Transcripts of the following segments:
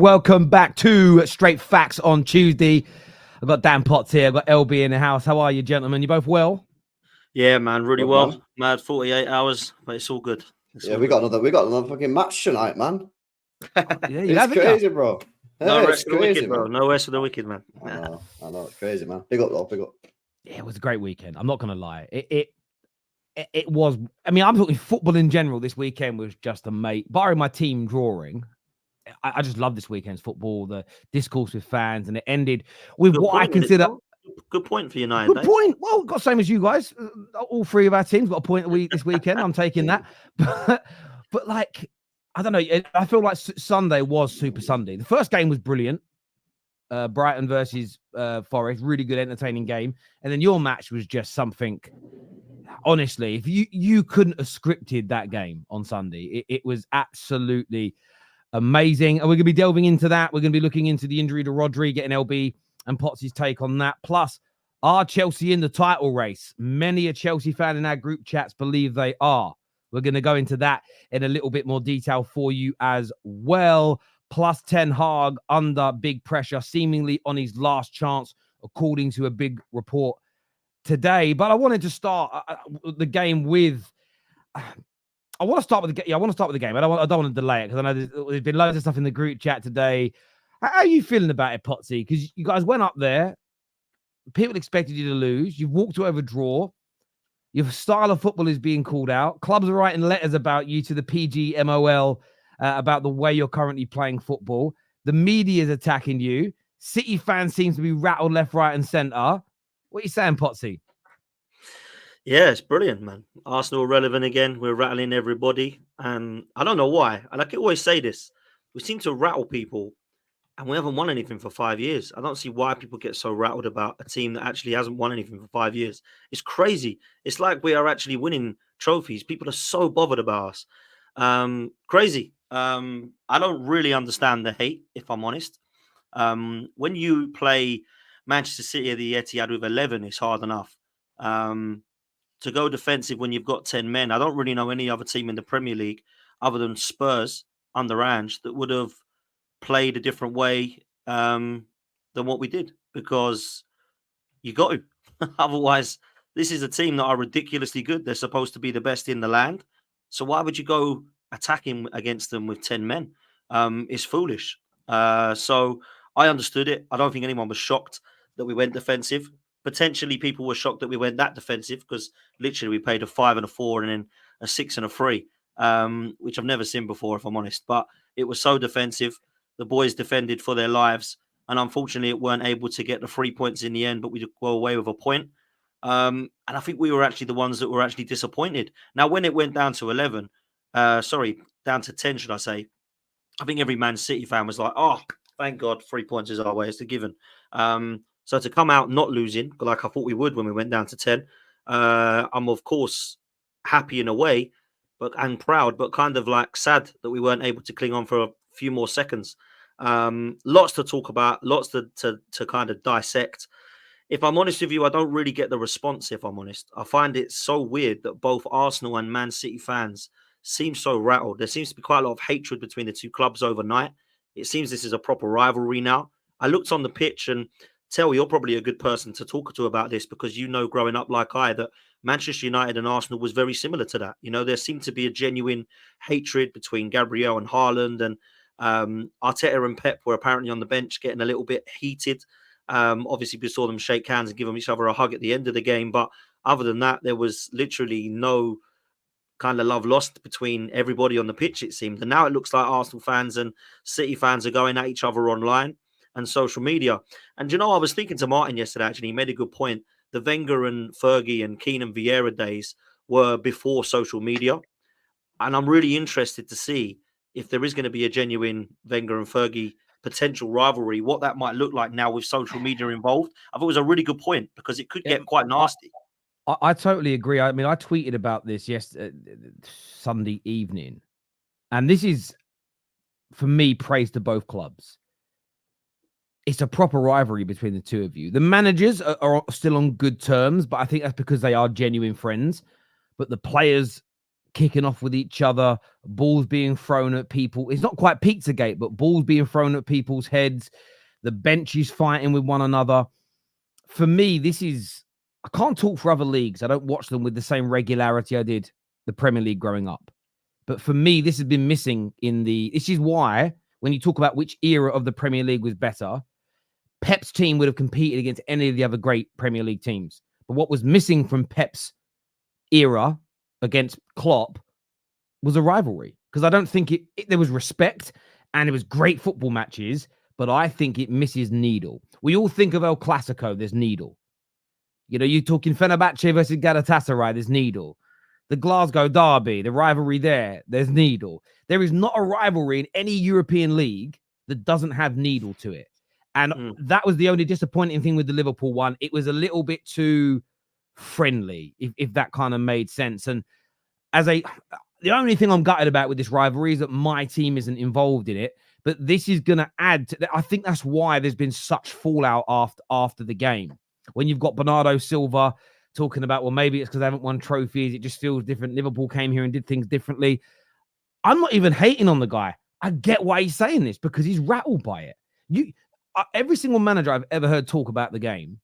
Welcome back to Straight Facts on Tuesday. I've got Dan Potts here. I've got LB in the house. How are you, gentlemen? You both well? Yeah, man, really Good, well. man. Mad 48 hours, but it's all good. We got another fucking match tonight, man. Yeah, you It's have it, crazy, bro. No Hey, rest it's for the wicked, crazy, bro. man. No rest for the wicked, man. I know, it's crazy, man. Big up, though, big up. Yeah, it was a great weekend. I'm not going to lie. It was. I mean, I'm talking football in general. This weekend was just amazing. Barring my team drawing, I just love this weekend's football. The discourse with fans, and it ended with Good what I point, innit, consider. Tom? Good point for United. Good point. Well, got same as you guys. All three of our teams got a point this weekend. I'm taking that. But like, I don't know. I feel like Sunday was Super Sunday. The first game was brilliant. Brighton versus Forest, really good, entertaining game. And then your match was just something. Honestly, if you couldn't have scripted that game on Sunday, it was absolutely amazing. And we're going to be delving into that. We're going to be looking into the injury to Rodri, getting LB and Potts' take on that. Plus, are Chelsea in the title race? Many a Chelsea fan in our group chats believe they are. We're going to go into that in a little bit more detail for you as well. Plus, Ten Hag under big pressure, seemingly on his last chance, according to a big report today. But I wanted to start the game with. I want to start with the game. Yeah, I want to start with the game. I don't want to delay it because I know there's been loads of stuff in the group chat today. How are you feeling about it, Potsy? Because you guys went up there. People expected you to lose. You've walked away with a draw. Your style of football is being called out. Clubs are writing letters about you to the PGMOL about the way you're currently playing football. The media is attacking you. City fans seem to be rattled left, right, and centre. What are you saying, Potsy? Yeah, it's brilliant, man. Arsenal relevant again. We're rattling everybody. And I don't know why. And I can always say this. We seem to rattle people and we haven't won anything for 5 years. I don't see why people get so rattled about a team that actually hasn't won anything for 5 years. It's crazy. It's like we are actually winning trophies. People are so bothered about us. Crazy. I don't really understand the hate, if I'm honest. When you play Manchester City at the Etihad with 11, it's hard enough. To go defensive when you've got 10 men, I don't really know any other team in the Premier League other than Spurs under Ange that would have played a different way than what we did, because you got to. Otherwise, this is a team that are ridiculously good. They're supposed to be the best in the land. So why would you go attacking against them with 10 men? It's foolish. So I understood it. I don't think anyone was shocked that we went defensive. Potentially people were shocked that we went that defensive because literally we played a 5 and a 4 and then a 6 and a 3, which I've never seen before, if I'm honest. But it was so defensive. The boys defended for their lives. And unfortunately, it weren't able to get the 3 points in the end, but we did go away with a point. And I think we were actually the ones that were actually disappointed. Now, when it went down to 11, down to 10, should I say, I think every Man City fan was like, oh, thank God, 3 points is our way. It's a given. So to come out not losing, like I thought we would when we went down to 10, I'm, of course, happy in a way and proud, but kind of like sad that we weren't able to cling on for a few more seconds. Lots to talk about, lots to kind of dissect. If I'm honest with you, I don't really get the response, if I'm honest. I find it so weird that both Arsenal and Man City fans seem so rattled. There seems to be quite a lot of hatred between the two clubs overnight. It seems this is a proper rivalry now. I looked on the pitch, and Tel, you're probably a good person to talk to about this because you know, growing up like I, that Manchester United and Arsenal was very similar to that. You know, there seemed to be a genuine hatred between Gabriel and Haaland, and Arteta and Pep were apparently on the bench getting a little bit heated. Obviously, we saw them shake hands and give each other a hug at the end of the game. But other than that, there was literally no kind of love lost between everybody on the pitch, it seemed. And now it looks like Arsenal fans and City fans are going at each other online and social media. And, you know, I was speaking to Martin yesterday, actually. He made a good point. The Wenger and Fergie and Keenan Vieira days were before social media. And I'm really interested to see if there is going to be a genuine Wenger and Fergie potential rivalry, what that might look like now with social media involved. I thought it was a really good point because it could get quite nasty. I totally agree. I mean, I tweeted about this Sunday evening, and this is, for me, praise to both clubs. It's a proper rivalry between the two of you. The managers are still on good terms, but I think that's because they are genuine friends. But the players kicking off with each other, balls being thrown at people. It's not quite Pizzagate, but balls being thrown at people's heads, the benches fighting with one another. For me, I can't talk for other leagues. I don't watch them with the same regularity I did the Premier League growing up. But for me, this has been missing this is why when you talk about which era of the Premier League was better, Pep's team would have competed against any of the other great Premier League teams. But what was missing from Pep's era against Klopp was a rivalry. Because I don't think there was respect and it was great football matches, but I think it misses needle. We all think of El Clasico, there's needle. You know, you're talking Fenerbahce versus Galatasaray, there's needle. The Glasgow Derby, the rivalry there's needle. There is not a rivalry in any European league that doesn't have needle to it. And that was the only disappointing thing with the Liverpool one. It was a little bit too friendly, if that kind of made sense. And the only thing I'm gutted about with this rivalry is that my team isn't involved in it. But this is going to add to that. I think that's why there's been such fallout after the game. When you've got Bernardo Silva talking about, well, maybe it's because they haven't won trophies. It just feels different. Liverpool came here and did things differently. I'm not even hating on the guy. I get why he's saying this because he's rattled by it. Every single manager I've ever heard talk about the game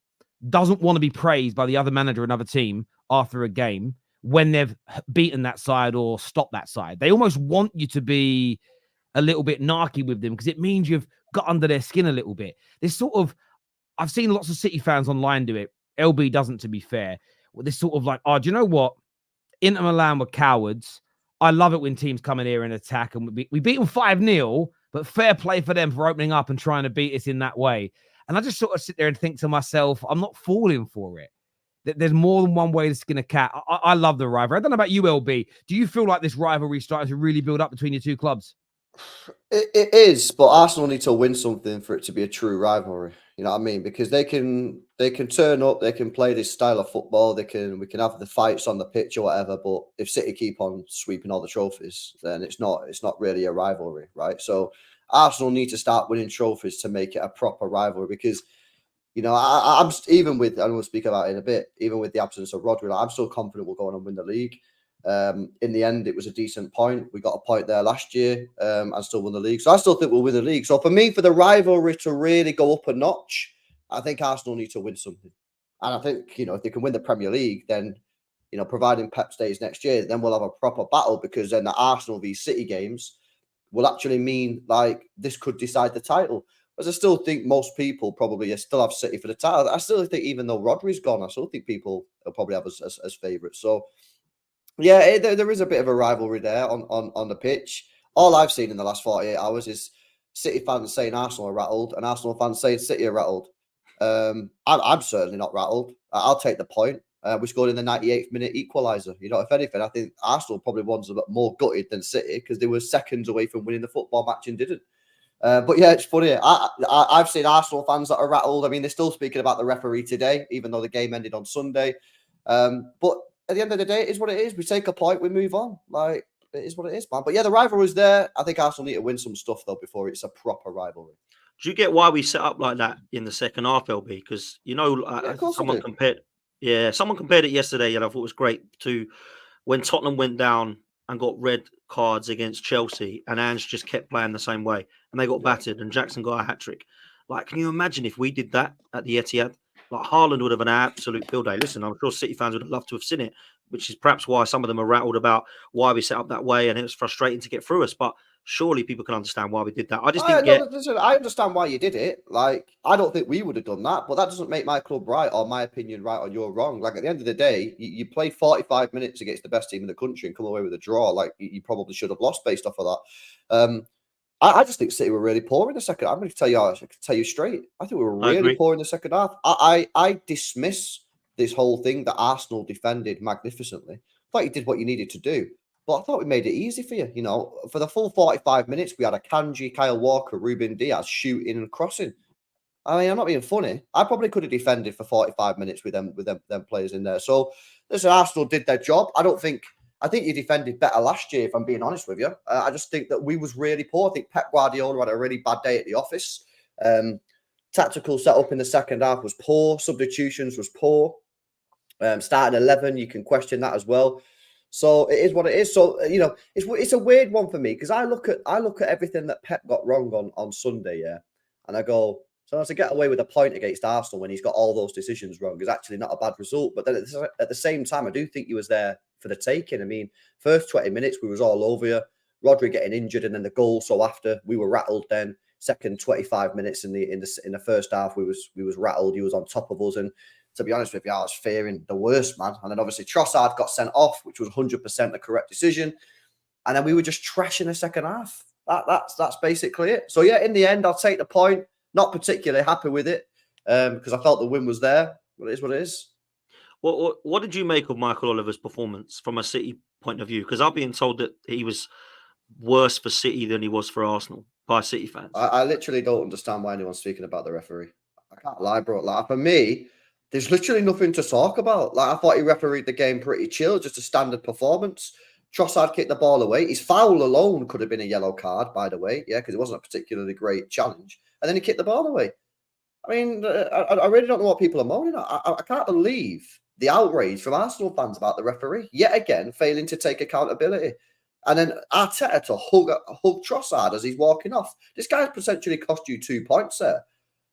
doesn't want to be praised by the other manager, another team after a game when they've beaten that side or stopped that side. They almost want you to be a little bit narky with them because it means you've got under their skin a little bit. I've seen lots of City fans online do it. LB doesn't, to be fair. This sort of like, do you know what? Inter Milan were cowards. I love it when teams come in here and attack, and we beat them 5-0, but fair play for them for opening up and trying to beat us in that way. And I just sort of sit there and think to myself, I'm not falling for it. There's more than one way to skin a cat. I love the rivalry. I don't know about you, LB. Do you feel like this rivalry started to really build up between your two clubs? It is, but Arsenal need to win something for it to be a true rivalry. You know what I mean? Because they can turn up, they can play this style of football, we can have the fights on the pitch or whatever. But if City keep on sweeping all the trophies, then it's not really a rivalry, right? So Arsenal need to start winning trophies to make it a proper rivalry. Because you know, I'm even with, and we'll speak about it in a bit, even with the absence of Rodri, I'm still confident we'll go on and win the league. In the end, it was a decent point. We got a point there last year and still won the league. So I still think we'll win the league. So for me, for the rivalry to really go up a notch, I think Arsenal need to win something. And I think, you know, if they can win the Premier League, then, you know, providing Pep stays next year, then we'll have a proper battle, because then the Arsenal v City games will actually mean like this could decide the title. As I still think most people probably still have City for the title. I still think even though Rodri's gone, I still think people will probably have us as favourites. So, yeah, there is a bit of a rivalry there on the pitch. All I've seen in the last 48 hours is City fans saying Arsenal are rattled and Arsenal fans saying City are rattled. I'm certainly not rattled. I'll take the point. We scored in the 98th minute equaliser. You know, if anything, I think Arsenal probably was a bit more gutted than City because they were seconds away from winning the football match and didn't. But yeah, it's funny. I've seen Arsenal fans that are rattled. I mean, they're still speaking about the referee today, even though the game ended on Sunday. But at the end of the day, it is what it is. We take a point, we move on. Like, it is what it is, man. But yeah, the rivalry's there. I think Arsenal need to win some stuff, though, before it's a proper rivalry. Do you get why we set up like that in the second half, LB? Because, you know, someone compared it yesterday, and I thought it was great, to when Tottenham went down and got red cards against Chelsea, and Ange just kept playing the same way, and they got battered, and Jackson got a hat-trick. Like, can you imagine if we did that at the Etihad? Like, Haaland would have an absolute field day. Listen, I'm sure City fans would have loved to have seen it, which is perhaps why some of them are rattled about why we set up that way, and it was frustrating to get through us. But surely people can understand why we did that. Listen, I understand why you did it. Like, I don't think we would have done that, but that doesn't make my club right or my opinion right or you're wrong. Like, at the end of the day, you played 45 minutes against the best team in the country and come away with a draw. Like, you probably should have lost based off of that. I just think City were really poor in the second. I'm going to tell you straight. I think we were really poor in the second half. I dismiss this whole thing that Arsenal defended magnificently. I thought you did what you needed to do, but I thought we made it easy for you. You know, for the full 45 minutes, we had a Kanji, Kyle Walker, Ruben Diaz shooting and crossing. I mean, I'm not being funny. I probably could have defended for 45 minutes with them players in there. So, listen, Arsenal did their job. I think you defended better last year, if I'm being honest with you. I just think that we was really poor. I think Pep Guardiola had a really bad day at the office. Tactical setup in the second half was poor. Substitutions was poor. Starting 11, you can question that as well. So it is what it is. So it's a weird one for me because I look at everything that Pep got wrong on Sunday, yeah, and I go, so to get away with a point against Arsenal when he's got all those decisions wrong is actually not a bad result. But then at the same time, I do think he was there for the taking. I mean, first 20 minutes we was all over you. Rodri getting injured, and then the goal. So after we were rattled, then second 25 minutes in the first half we was rattled. He was on top of us, and to be honest with you, I was fearing the worst, man. And then obviously Trossard got sent off, which was 100% the correct decision. And then we were just trashing the second half. That's basically it. So yeah, in the end, I'll take the point. Not particularly happy with it because I felt the win was there. But it is what it is. What did you make of Michael Oliver's performance from a City point of view? Because I'm being told that he was worse for City than he was for Arsenal by City fans. I literally don't understand why anyone's speaking about the referee. I can't lie, bro. Like, for me, there's literally nothing to talk about. Like, I thought he refereed the game pretty chill, just a standard performance. Trossard kicked the ball away. His foul alone could have been a yellow card, by the way, yeah, because it wasn't a particularly great challenge. And then he kicked the ball away. I mean, I really don't know what people are moaning at. I can't believe the outrage from Arsenal fans about the referee, yet again, failing to take accountability. And then Arteta to hug Trossard as he's walking off. This guy's potentially cost you 2 points there.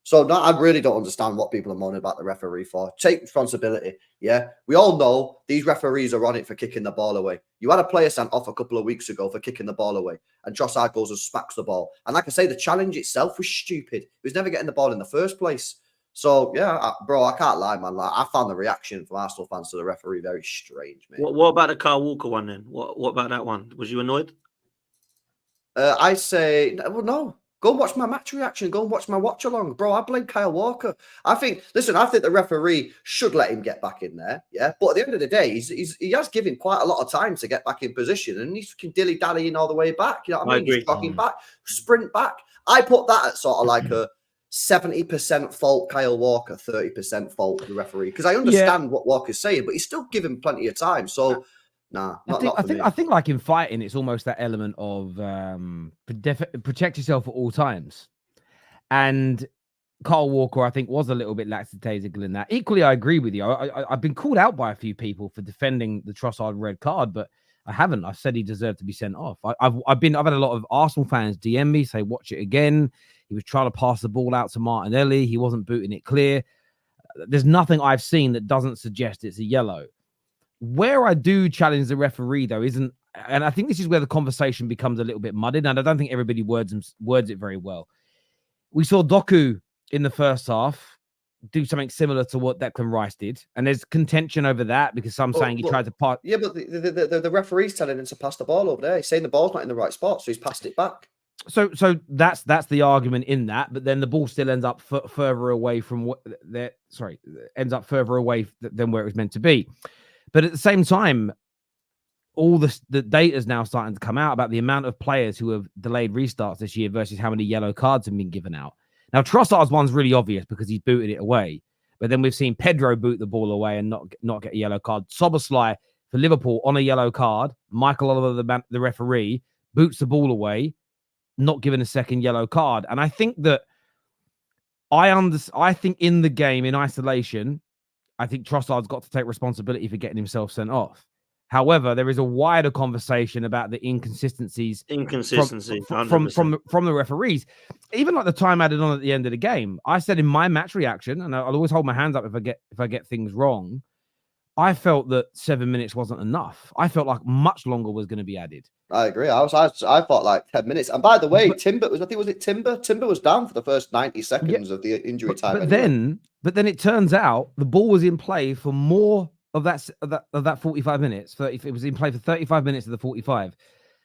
So no, I really don't understand what people are moaning about the referee for. Take responsibility. Yeah, we all know these referees are on it for kicking the ball away. You had a player sent off a couple of weeks ago for kicking the ball away, and Trossard goes and smacks the ball. And like I say, the challenge itself was stupid. He was never getting the ball in the first place. So yeah, bro, I can't lie, man. Like, I found the reaction from Arsenal fans to the referee very strange, man. What about the Kyle Walker one then? What about that one? Was you annoyed? I say, well, no. Go and watch my match reaction. Go and watch my watch along. Bro, I blame Kyle Walker. I think the referee should let him get back in there. Yeah. But at the end of the day, he has given quite a lot of time to get back in position, and he's dilly-dallying all the way back. You know what I mean? Agree. He's jogging back, sprint back. I put that at sort of like a 70% fault Kyle Walker, 30% fault the referee. Because I understand what Walker's saying, but he's still given plenty of time. So nah, I think like in fighting, it's almost that element of protect yourself at all times. And Kyle Walker, I think, was a little bit lackadaisical in that. Equally, I agree with you. I've been called out by a few people for defending the Trossard red card, but I haven't. I've said he deserved to be sent off. I've had a lot of Arsenal fans DM me, say, watch it again. He was trying to pass the ball out to Martinelli. He wasn't booting it clear. There's nothing I've seen that doesn't suggest it's a yellow. Where I do challenge the referee, though, isn't, and I think this is where the conversation becomes a little bit muddied, and I don't think everybody words it very well. We saw Doku in the first half do something similar to what Declan Rice did, and there's contention over that because some saying he tried to pass. Yeah, but the referee's telling him to pass the ball over there. He's saying the ball's not in the right spot, so he's passed it back. So that's the argument in that, but then the ball still ends up further away from ends up further away than where it was meant to be. But at the same time, all the data is now starting to come out about the amount of players who have delayed restarts this year versus how many yellow cards have been given out. Now, Trossard's one's really obvious because he's booted it away. But then we've seen Pedro boot the ball away and not get a yellow card. Szoboszlai for Liverpool on a yellow card. Michael Oliver, the referee, boots the ball away, not given a second yellow card. And I think that I think in the game, in isolation, I think Trossard's got to take responsibility for getting himself sent off. However, there is a wider conversation about the inconsistencies from the referees. Even like the time added on at the end of the game, I said in my match reaction, and I'll always hold my hands up if I get things wrong, I felt that 7 minutes wasn't enough. I felt like much longer was going to be added. I agree. I thought like 10 minutes. And by the way, Timber was down for the first 90 seconds of the injury time. But then it turns out the ball was in play for more of that 45 minutes. If it was in play for 35 minutes of the 45,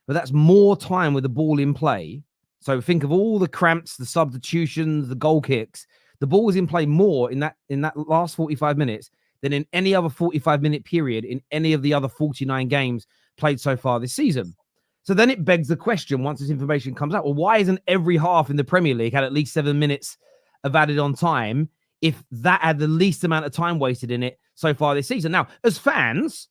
but that's more time with the ball in play. So think of all the cramps, the substitutions, the goal kicks. The ball was in play more in that last 45 minutes than in any other 45-minute period in any of the other 49 games played so far this season. So then it begs the question, once this information comes out, well, why isn't every half in the Premier League had at least 7 minutes of added on time if that had the least amount of time wasted in it so far this season? Now, as fans,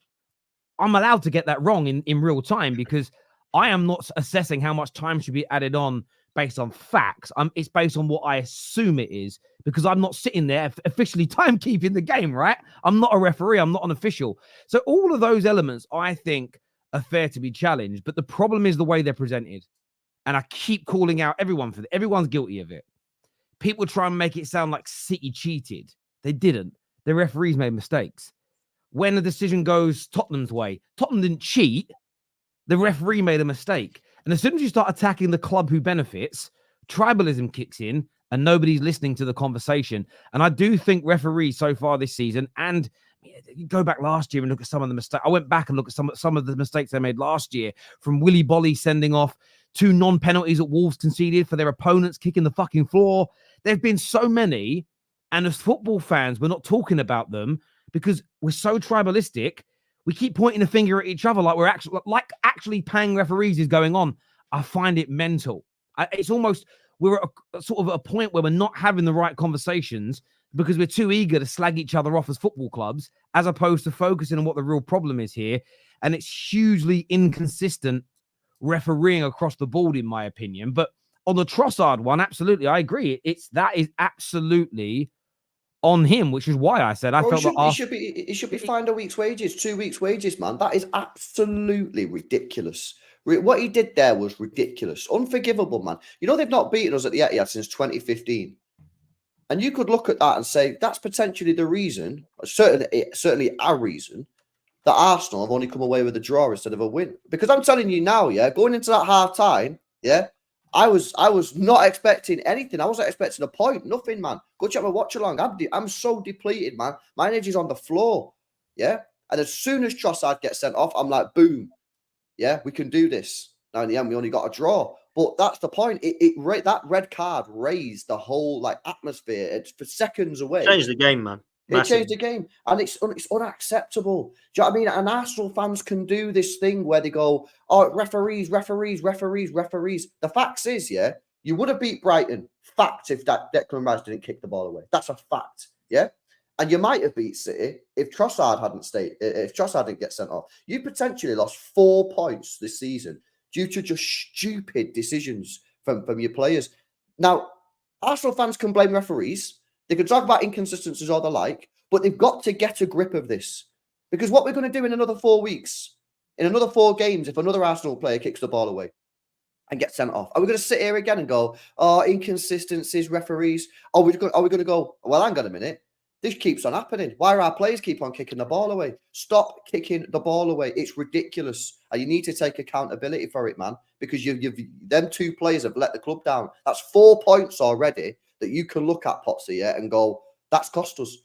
I'm allowed to get that wrong in real time because I am not assessing how much time should be added on based on facts. It's based on what I assume it is, because I'm not sitting there officially timekeeping the game, right? I'm not a referee. I'm not an official. So all of those elements, I think, are fair to be challenged. But the problem is the way they're presented. And I keep calling out everyone for it. Everyone's guilty of it. People try and make it sound like City cheated. They didn't. The referees made mistakes. When the decision goes Tottenham's way, Tottenham didn't cheat. The referee made a mistake. And as soon as you start attacking the club who benefits, tribalism kicks in and nobody's listening to the conversation. And I do think referees so far this season, and you go back last year and look at some of the mistakes. I went back and looked at some of the mistakes they made last year, from Willy Bolly sending off 2 non-penalties that Wolves conceded for their opponents kicking the fucking floor. There have been so many, and as football fans, we're not talking about them because we're so tribalistic. We keep pointing a finger at each other like we're actually paying referees is going on. I find it mental. It's almost, we're at a sort of a point where we're not having the right conversations because we're too eager to slag each other off as football clubs, as opposed to focusing on what the real problem is here. And it's hugely inconsistent refereeing across the board, in my opinion. But on the Trossard one, absolutely, I agree. That is absolutely on him, which is why I said I felt that it should be fined a week's wages, 2 weeks' wages, man. That is absolutely ridiculous. What he did there was ridiculous, unforgivable, man. You know, they've not beaten us at the Etihad since 2015, and you could look at that and say that's potentially the reason, certainly a reason, that Arsenal have only come away with a draw instead of a win. Because I'm telling you now, yeah, going into that half time, yeah, I was not expecting anything. I wasn't expecting a point, nothing, man. Go check my watch along. I'm so depleted, man. My energy's on the floor, yeah. And as soon as Trossard gets sent off, I'm like, boom, yeah, we can do this. Now in the end, we only got a draw, but that's the point. That red card raised the whole atmosphere. It's for seconds away. Changed the game, man. It changed the game, and it's unacceptable. Do you know what I mean? And Arsenal fans can do this thing where they go, "Oh, referees." The fact is, yeah, you would have beat Brighton. Fact, if that Declan Rice didn't kick the ball away, that's a fact. Yeah, and you might have beat City if Trossard hadn't stayed. If Trossard didn't get sent off, you potentially lost 4 points this season due to just stupid decisions from your players. Now, Arsenal fans can blame referees. They can talk about inconsistencies all they like, but they've got to get a grip of this. Because what we're going to do in another 4 weeks, in another 4 games, if another Arsenal player kicks the ball away and gets sent off, are we going to sit here again and go, oh, inconsistencies, referees? Are we going to go, well, hang on a minute. This keeps on happening. Why are our players keep on kicking the ball away? Stop kicking the ball away. It's ridiculous. And you need to take accountability for it, man, because them 2 players have let the club down. That's 4 points already that you can look at, Potsy, yeah, and go, that's cost us.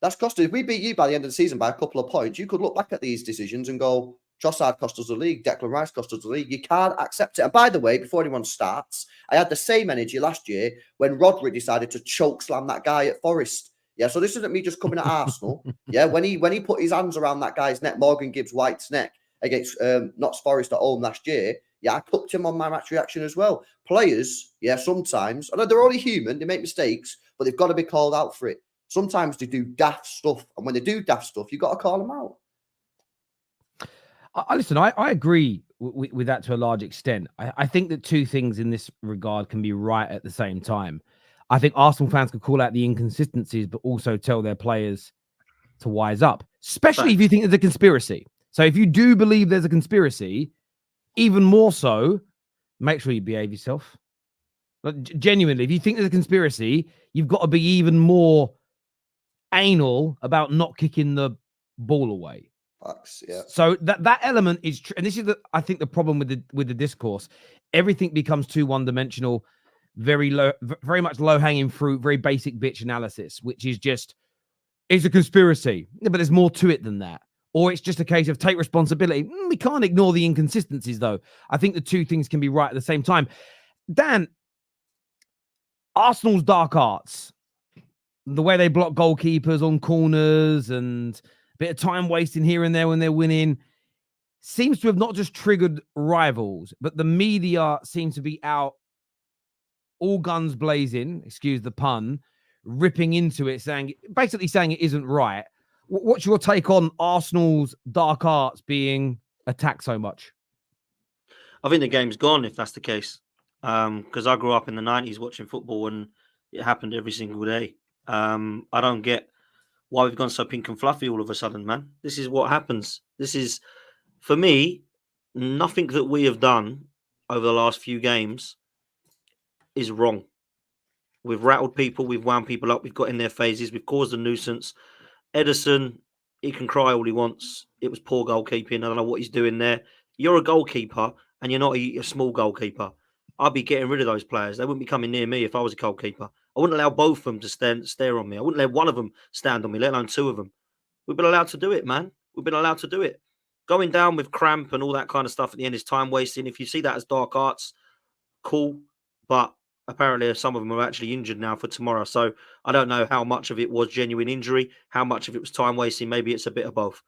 That's cost us. If we beat you by the end of the season by a couple of points, you could look back at these decisions and go, Trossard cost us the league, Declan Rice cost us the league. You can't accept it. And by the way, before anyone starts, I had the same energy last year when Rodri decided to choke slam that guy at Forest. Yeah, so this isn't me just coming at Arsenal. Yeah, when he put his hands around that guy's neck, Morgan Gibbs White's neck, against Notts Forest at home last year, yeah, I cooked him on my match reaction as well. Players, yeah, sometimes, I know they're only human, they make mistakes, but they've got to be called out for it. Sometimes they do daft stuff, and when they do daft stuff, you've got to call them out. Listen, I agree with that to a large extent. I think that 2 things in this regard can be right at the same time. I think Arsenal fans could call out the inconsistencies, but also tell their players to wise up, especially if you think there's a conspiracy. So if you do believe there's a conspiracy, even more so, make sure you behave yourself. But genuinely, if you think there's a conspiracy, you've got to be even more anal about not kicking the ball away. Facts, yeah. So that element is true, and this is I think the problem with the discourse. Everything becomes too one-dimensional, very much low-hanging fruit, very basic bitch analysis, which is just it's a conspiracy, but there's more to it than that. Or it's just a case of take responsibility. We can't ignore the inconsistencies, though. I think the 2 things can be right at the same time. Dan, Arsenal's dark arts, the way they block goalkeepers on corners and a bit of time wasting here and there when they're winning, seems to have not just triggered rivals, but the media seems to be out all guns blazing, excuse the pun, ripping into it, basically saying it isn't right. What's your take on Arsenal's dark arts being attacked so much? I think the game's gone if that's the case. because I grew up in the 90s watching football and it happened every single day. I don't get why we've gone so pink and fluffy all of a sudden, man. This is what happens. This is, for me, nothing that we have done over the last few games is wrong. We've rattled people, we've wound people up, we've got in their phases, we've caused a nuisance. Edison, he can cry all he wants. It was poor goalkeeping. I don't know what he's doing there. You're a goalkeeper and you're not a small goalkeeper. I'd be getting rid of those players. They wouldn't be coming near me if I was a goalkeeper. I wouldn't allow both of them to stare on me. I wouldn't let one of them stand on me, let alone two of them. We've been allowed to do it, man. We've been allowed to do it. Going down with cramp and all that kind of stuff at the end is time wasting. If you see that as dark arts, cool. But apparently some of them are actually injured now for tomorrow. So I don't know how much of it was genuine injury, how much of it was time wasting. Maybe it's a bit of both.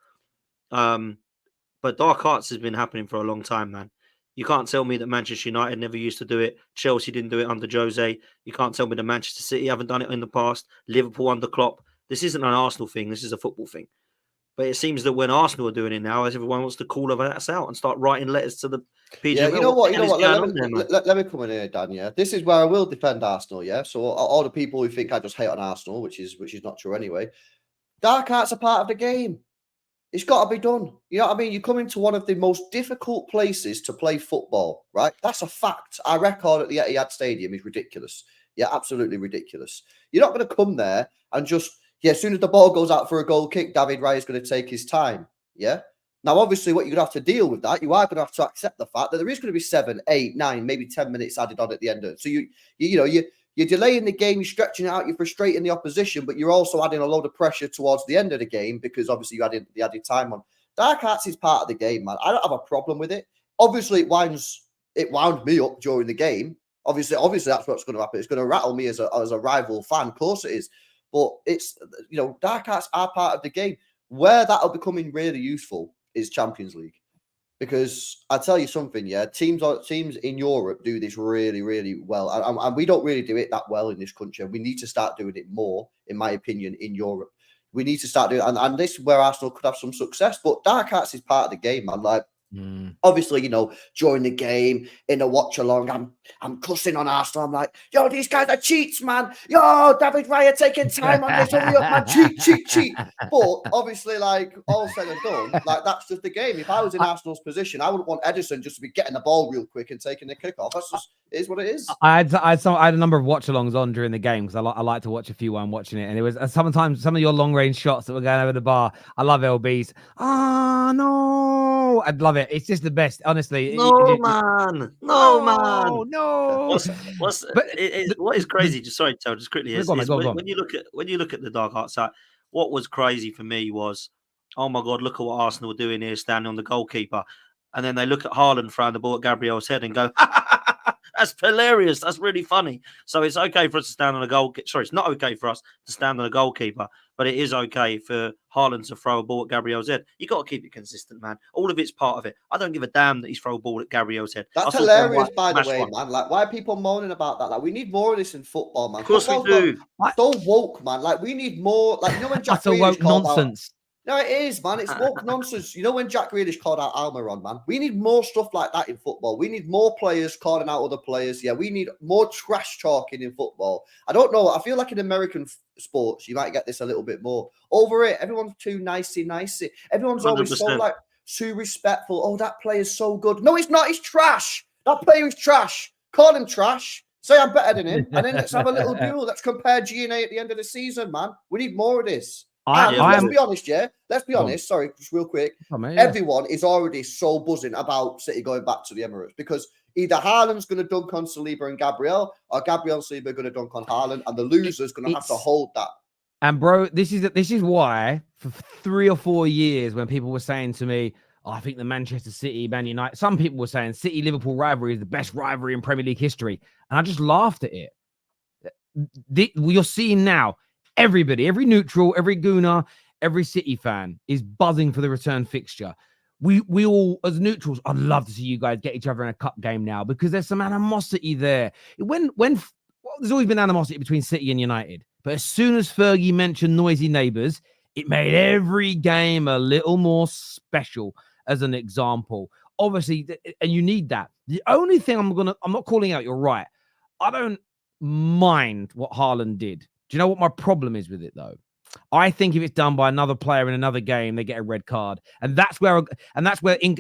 But dark arts has been happening for a long time, man. You can't tell me that Manchester United never used to do it. Chelsea didn't do it under Jose. You can't tell me that Manchester City haven't done it in the past. Liverpool under Klopp. This isn't an Arsenal thing. This is a football thing. But it seems that when Arsenal are doing it now, as everyone wants to call us out and start writing letters to the PGMOL. Yeah, you know what? Let me come in here, Dan. Yeah, this is where I will defend Arsenal. Yeah, so all the people who think I just hate on Arsenal, which is not true anyway. Dark arts are part of the game. It's got to be done. You know what I mean? You come into one of the most difficult places to play football, right? That's a fact. Our record at the Etihad Stadium is ridiculous. Yeah, absolutely ridiculous. You're not going to come there and just, as soon as the ball goes out for a goal kick, David Raya is going to take his time. Yeah. Now, obviously, what you're going to have to deal with that, you are going to have to accept the fact that there is going to be 7, 8, 9, maybe 10 minutes added on at the end of it. So you're delaying the game, you're stretching it out, you're frustrating the opposition, but you're also adding a load of pressure towards the end of the game because obviously you added the added time on. Dark arts is part of the game, man. I don't have a problem with it. Obviously, it wound me up during the game. Obviously, that's what's going to happen. It's going to rattle me as a rival fan. Of course it is. But it's, dark arts are part of the game. Where that'll becoming really useful is Champions League. Because I tell you something, teams in Europe do this really, really well. And we don't really do it that well in this country. We need to start doing it more, in my opinion, in Europe. We need to start doing it. And this is where Arsenal could have some success. But dark arts is part of the game, man. Like, obviously, during the game, in a watch along, I'm cussing on Arsenal. I'm like, yo, these guys are cheats, man. Yo, David Raya taking time on this. Hurry up, man. Cheat. But obviously, like, all said and done, like, that's just the game. If I was in Arsenal's position, I wouldn't want Edison just to be getting the ball real quick and taking the kick off. That's just, it is what it is. I had a number of watch-alongs on during the game because I like to watch a few while I'm watching it. And it was sometimes some of your long-range shots that were going over the bar. I love LBs. Oh, no. I'd love it. It's just the best, honestly. No, man. What is crazy? Just quickly is when you look at the dark arts side, what was crazy for me was, oh my God, look at what Arsenal were doing here, standing on the goalkeeper, and then they look at Haaland throwing the ball at Gabriel's head and go, that's hilarious. That's really funny. So it's okay for us to stand on a goal. Sorry, it's not okay for us to stand on a goalkeeper, but it is okay for Haaland to throw a ball at Gabriel's head. You got to keep it consistent, man. All of it's part of it. I don't give a damn that he's throwing a ball at Gabriel's head. That's hilarious, by the way, man. Like, why are people moaning about that? Like, we need more of this in football, man. Of course we do. So woke, man. Like, we need more. Like, when Jack Grealish called nonsense. No, it is, man. It's woke nonsense. When Jack Grealish called out Almiron, man, we need more stuff like that in football. We need more players calling out other players. Yeah, we need more trash talking in football. I don't know. I feel like in American sports, you might get this a little bit more. Over it, everyone's too nicey. Everyone's 100%. Always so, like, too respectful. Oh, that player's so good. No, he's not. He's trash. That player is trash. Call him trash. Say I'm better than him. And then let's have a little duel. Let's compare G&A at the end of the season, man. We need more of this. Let's be honest, Let's be honest. Sorry, just real quick. Everyone is already so buzzing about City going back to the Emirates because either Haaland's going to dunk on Saliba and Gabriel, or Gabriel and Saliba are going to dunk on Haaland, and the loser's going to have to hold that. And bro, this is why for 3 or 4 years when people were saying to me, oh, I think the Manchester City, Man United, some people were saying City-Liverpool rivalry is the best rivalry in Premier League history, and I just laughed at it. You're seeing now. Everybody, every neutral, every Gooner, every City fan is buzzing for the return fixture. We all, as neutrals, I'd love to see you guys get each other in a cup game now because there's some animosity there. There's always been animosity between City and United, but as soon as Fergie mentioned noisy neighbours, it made every game a little more special. As an example, obviously, and you need that. The only thing I'm not calling out, you're right. I don't mind what Haaland did. Do you know what my problem is with it, though? I think if it's done by another player in another game, they get a red card. And that's where,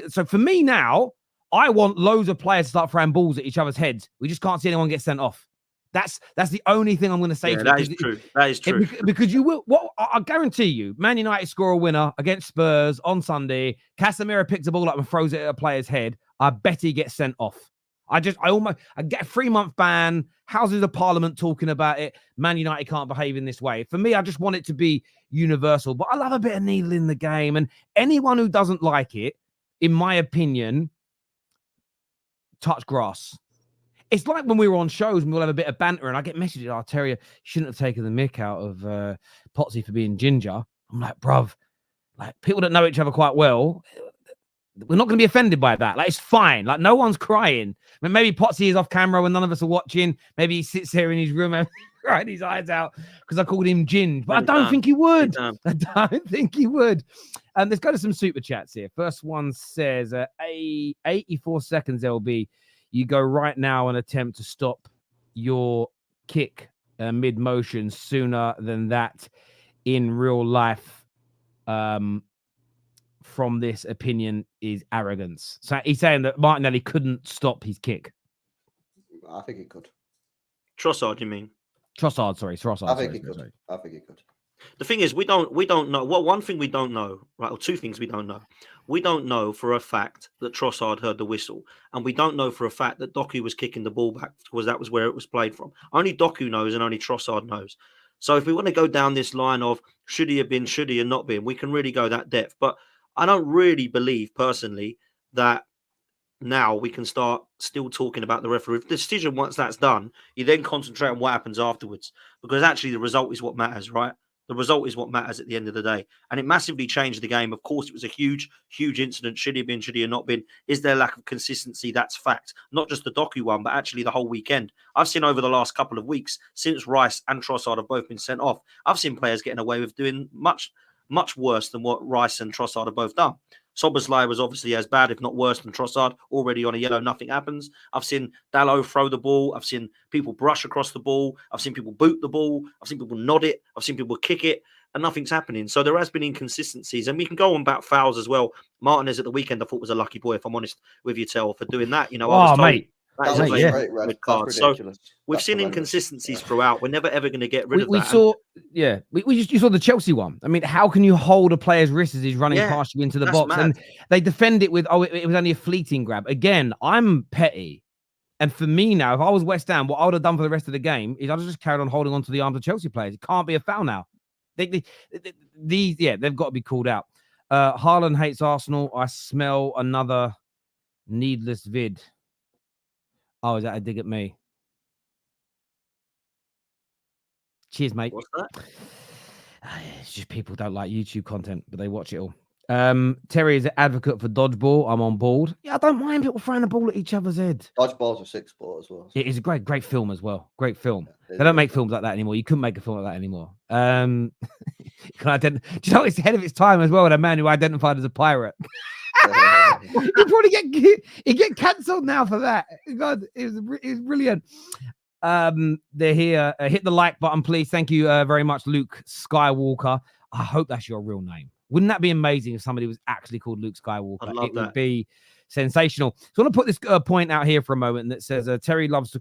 so for me now, I want loads of players to start throwing balls at each other's heads. We just can't see anyone get sent off. That's the only thing I'm going to say. Yeah, that is true. That is true. Because you will. What I guarantee you, Man United score a winner against Spurs on Sunday. Casemiro picks the ball up and throws it at a player's head. I bet he gets sent off. I get a 3-month ban. Houses of Parliament talking about it. Man United can't behave in this way. For me, I just want it to be universal. But I love a bit of needle in the game. And anyone who doesn't like it, in my opinion, touch grass. It's like when we were on shows and we'll have a bit of banter and I get messages, "Oh, Terry, you shouldn't have taken the mick out of Potsy for being ginger." I'm like, bruv, like people that know each other quite well, we're not going to be offended by that. Like, it's fine. Like, no one's crying. I mean, maybe Potsy is off camera when none of us are watching. Maybe he sits here in his room crying his eyes out because I called him Ginge. But I don't think he would. I don't think he would. Let's go to some super chats here. First one says, 84 seconds, LB. You go right now and attempt to stop your kick mid-motion sooner than that in real life. From this opinion is arrogance. So he's saying that Martinelli couldn't stop his kick. I think he could. Trossard, you mean? Trossard, sorry. Trossard. I think he could. I think he could. The thing is, we don't know. Well, one thing we don't know, right? Or two things we don't know. We don't know for a fact that Trossard heard the whistle, and we don't know for a fact that Doku was kicking the ball back because that was where it was played from. Only Doku knows, and only Trossard knows. So if we want to go down this line of should he have been, should he have not been, we can really go that depth. But I don't really believe personally that now we can start still talking about the referee. The decision, once that's done, you then concentrate on what happens afterwards, because actually the result is what matters, right? The result is what matters at the end of the day. And it massively changed the game. Of course, it was a huge, huge incident. Should he have been, should he have not been? Is there lack of consistency? That's fact. Not just the Doku one, but actually the whole weekend. I've seen over the last couple of weeks, since Rice and Trossard have both been sent off, I've seen players getting away with doing much worse than what Rice and Trossard have both done. Szoboszlai was obviously as bad, if not worse, than Trossard. Already on a yellow, nothing happens. I've seen Dalot throw the ball. I've seen people brush across the ball. I've seen people boot the ball. I've seen people nod it. I've seen people kick it, and nothing's happening. So there has been inconsistencies, and we can go on about fouls as well. Martinez at the weekend, I thought was a lucky boy, if I'm honest with you, Tel, for doing that. You know, I was told, mate. That is a very red card. So we've seen inconsistencies throughout. We're never ever going to get rid of that. You saw the Chelsea one. I mean, how can you hold a player's wrist as he's running past you into the box? Mad. And they defend it with, it was only a fleeting grab. Again, I'm petty. And for me now, if I was West Ham, what I would have done for the rest of the game is I'd have just carried on holding on to the arms of Chelsea players. It can't be a foul now. They've got to be called out. Haaland hates Arsenal. I smell another needless vid. Oh, is that a dig at me? Cheers, mate. What's that? It's just people don't like YouTube content, but they watch it all. Terry is an advocate for dodgeball. I'm on board. Yeah, I don't mind people throwing the ball at each other's head. Dodgeball's a sick sport as well. It is a great film as well. Great film. They don't make films like that anymore. You couldn't make a film like that anymore. Do you know it's ahead of its time as well? With a man who identified as a pirate. He'd probably get cancelled now for that. God, it was brilliant. They're here. Hit the like button, please. Thank you very much, Luke Skywalker. I hope that's your real name. Wouldn't that be amazing if somebody was actually called Luke Skywalker? I'd love that. Would be sensational. So I want to put this point out here for a moment that says Terry loves to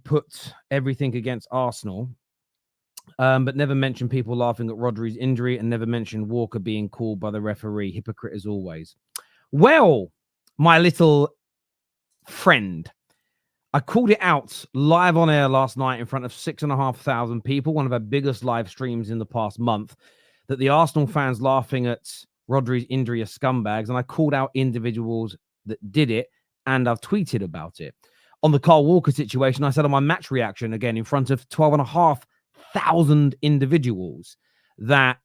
put everything against Arsenal. But never mention people laughing at Rodri's injury and never mention Walker being called by the referee. Hypocrite as always. Well, my little friend, I called it out live on air last night in front of 6,500 people, one of our biggest live streams in the past month, that the Arsenal fans laughing at Rodri's injury are scumbags. And I called out individuals that did it, and I've tweeted about it. On the Kyle Walker situation, I said on my match reaction again in front of 12,500 individuals that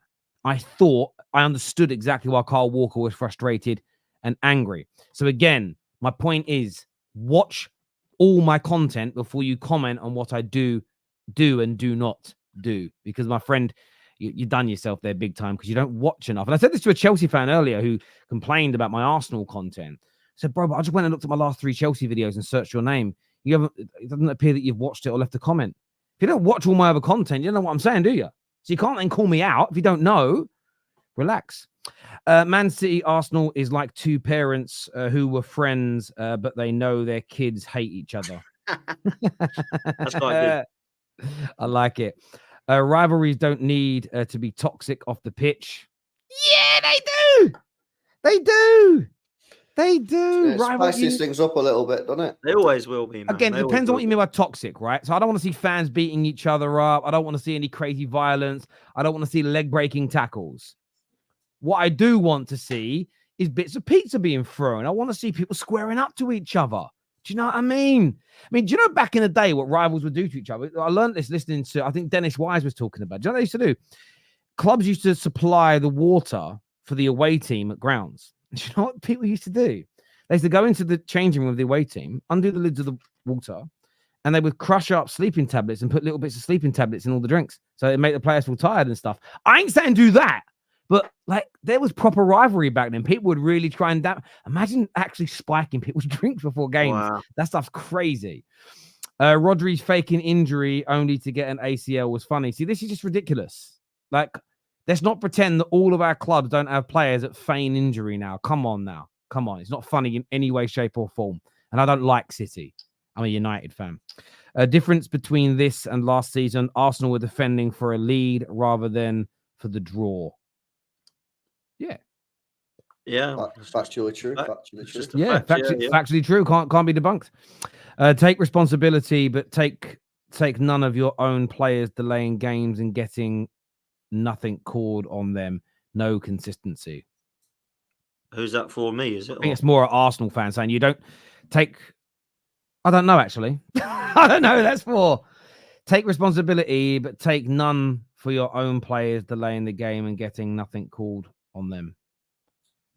I thought I understood exactly why Kyle Walker was frustrated and angry. So again, my point is watch all my content before you comment on what I do and do not do, because my friend, you done yourself there big time because you don't watch enough. And I said this to a Chelsea fan earlier who complained about my Arsenal content. I said, bro, but I just went and looked at my last 3 Chelsea videos and searched your name. It doesn't appear that you've watched it or left a comment. If you don't watch all my other content, you don't know what I'm saying, do you? So you can't then call me out if you don't know. Relax. Man City Arsenal is like 2 parents who were friends, but they know their kids hate each other. That's quite good. I like it. Rivalries don't need to be toxic off the pitch. Yeah, they do. They do. They do. It spices things up a little bit, doesn't it? They always will be, man. Again, it depends on what you mean by toxic, right? So I don't want to see fans beating each other up. I don't want to see any crazy violence. I don't want to see leg-breaking tackles. What I do want to see is bits of pizza being thrown. I want to see people squaring up to each other. Do you know what I mean? Do you know back in the day what rivals would do to each other? I learned this listening to, I think Dennis Wise was talking about. Do you know what they used to do? Clubs used to supply the water for the away team at grounds. Do you know what people used to do? They used to go into the changing room of the away team, undo the lids of the water, and they would crush up sleeping tablets and put little bits of sleeping tablets in all the drinks. So it made the players feel tired and stuff. I ain't saying do that. But like there was proper rivalry back then. People would really try and imagine actually spiking people's drinks before games. Wow. That stuff's crazy. Rodri's faking injury only to get an ACL was funny. See, this is just ridiculous. Like, let's not pretend that all of our clubs don't have players that feign injury now. Come on now. Come on. It's not funny in any way, shape, or form. And I don't like City. I'm a United fan. A difference between this and last season, Arsenal were defending for a lead rather than for the draw. Yeah. Yeah. Factually true. Factually true. Yeah, factually true. Can't be debunked. Take responsibility, but take none of your own players delaying games and getting nothing called on them. No consistency. Who's that for? Me, is it? I think it's more an Arsenal fan saying you don't take. I don't know, actually. I don't know. That's for take responsibility, but take none for your own players delaying the game and getting nothing called on them.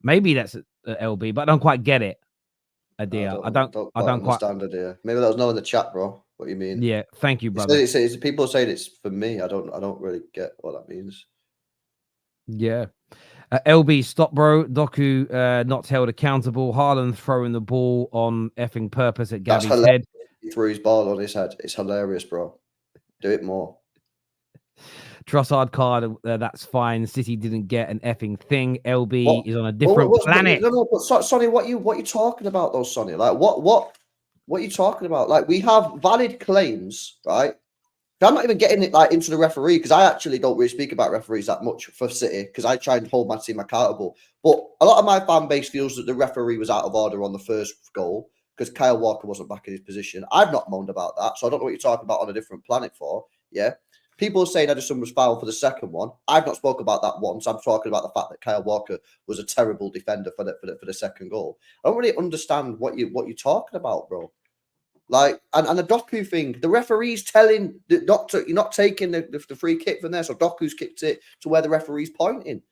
Maybe that's a LB, but I don't quite get it. Adia. I don't quite understand Adia. Maybe that was not in the chat, bro. What you mean? Yeah, thank you, brother. It's people saying it's for me. I don't really get what that means. Yeah. LB, stop, bro. Doku not held accountable. Haaland throwing the ball on effing purpose at Gabby's head. He threw his ball on his head. It's hilarious, bro. Do it more. Trossard card, that's fine. City didn't get an effing thing. LB is on a different planet. No, but Sonny, what you talking about though, Sonny? Like what are you talking about? Like we have valid claims, right? I'm not even getting it like into the referee because I actually don't really speak about referees that much for City because I try and hold my team accountable. But a lot of my fan base feels that the referee was out of order on the first goal because Kyle Walker wasn't back in his position. I've not moaned about that, so I don't know what you're talking about on a different planet for. Yeah. People are saying Edison was fouled for the second one. I've not spoken about that once. I'm talking about the fact that Kyle Walker was a terrible defender for the second goal. I don't really understand what you're talking about, bro. Like, and the Doku thing, the referee's telling you're not taking the free kick from there, so Doku's kicked it to where the referee's pointing.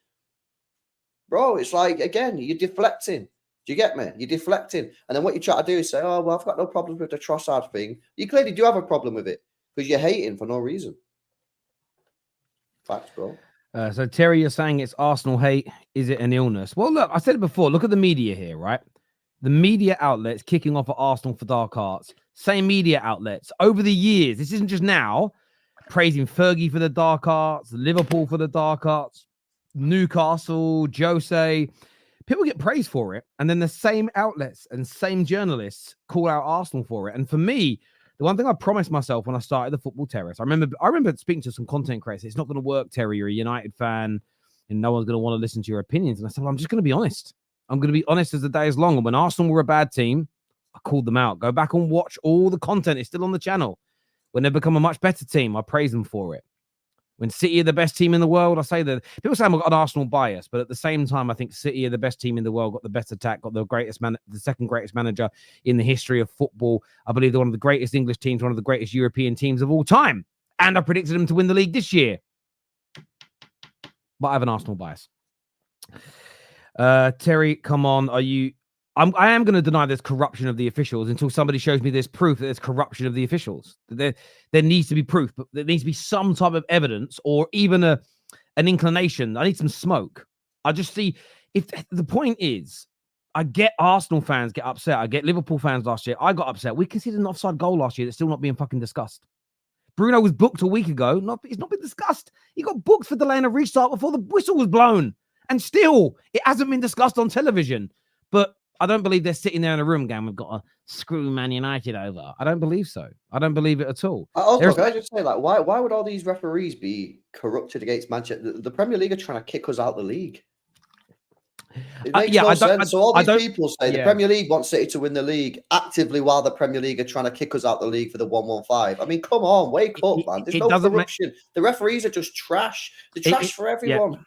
Bro, it's like, again, you're deflecting. Do you get me? You're deflecting. And then what you try to do is say, oh, well, I've got no problem with the Trossard thing. You clearly do have a problem with it because you're hating for no reason. Facts, bro. So, Terry, you're saying it's Arsenal hate. Is it an illness? Well, look, I said it before. Look at the media here, right? The media outlets kicking off at Arsenal for dark arts. Same media outlets over the years. This isn't just now. Praising Fergie for the dark arts, Liverpool for the dark arts, Newcastle, Jose. People get praised for it. And then the same outlets and same journalists call out Arsenal for it. And for me, the one thing I promised myself when I started the Football Terrace, I remember speaking to some content creators. It's not going to work, Terry. You're a United fan, and no one's going to want to listen to your opinions. And I said, well, I'm just going to be honest. I'm going to be honest as the day is long. And when Arsenal were a bad team, I called them out. Go back and watch all the content. It's still on the channel. When they become a much better team, I praise them for it. When City are the best team in the world, I say that people say I've got an Arsenal bias, but at the same time, I think City are the best team in the world, got the best attack, got the second greatest manager in the history of football. I believe they're one of the greatest English teams, one of the greatest European teams of all time. And I predicted them to win the league this year. But I have an Arsenal bias. Terry, come on. I am going to deny there's corruption of the officials until somebody shows me there's proof that there's corruption of the officials. There needs to be proof, but there needs to be some type of evidence or even an inclination. I need some smoke. I just see if the point is, I get Arsenal fans get upset. I get Liverpool fans last year. I got upset. We conceded an offside goal last year that's still not being fucking discussed. Bruno was booked a week ago. It's not been discussed. He got booked for delaying a restart before the whistle was blown. And still, it hasn't been discussed on television. But I don't believe they're sitting there in a room going, we've got to screw Man United over. I don't believe so. I don't believe it at all. Also, can I just say, like, why would all these referees be corrupted against Manchester? The Premier League are trying to kick us out the league. It makes no sense. So all these people say the Premier League wants City to win the league actively while the Premier League are trying to kick us out the league for the 115. I mean, come on, wake up, man. There's no corruption. The referees are just trash. They're trash for everyone. Yeah.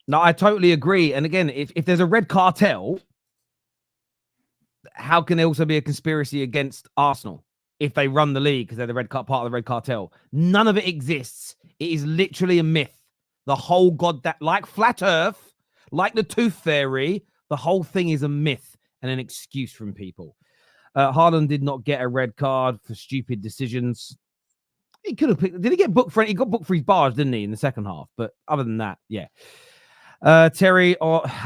No, I totally agree. And again, if there's a red cartel, how can there also be a conspiracy against Arsenal if they run the league because they're the part of the red cartel? None of it exists. It is literally a myth. The whole like flat Earth, like the Tooth Fairy, the whole thing is a myth and an excuse from people. Haaland did not get a red card for stupid decisions. He could have picked. Did he get booked for? He got booked for his bars, didn't he, in the second half? But other than that, yeah. Arsenal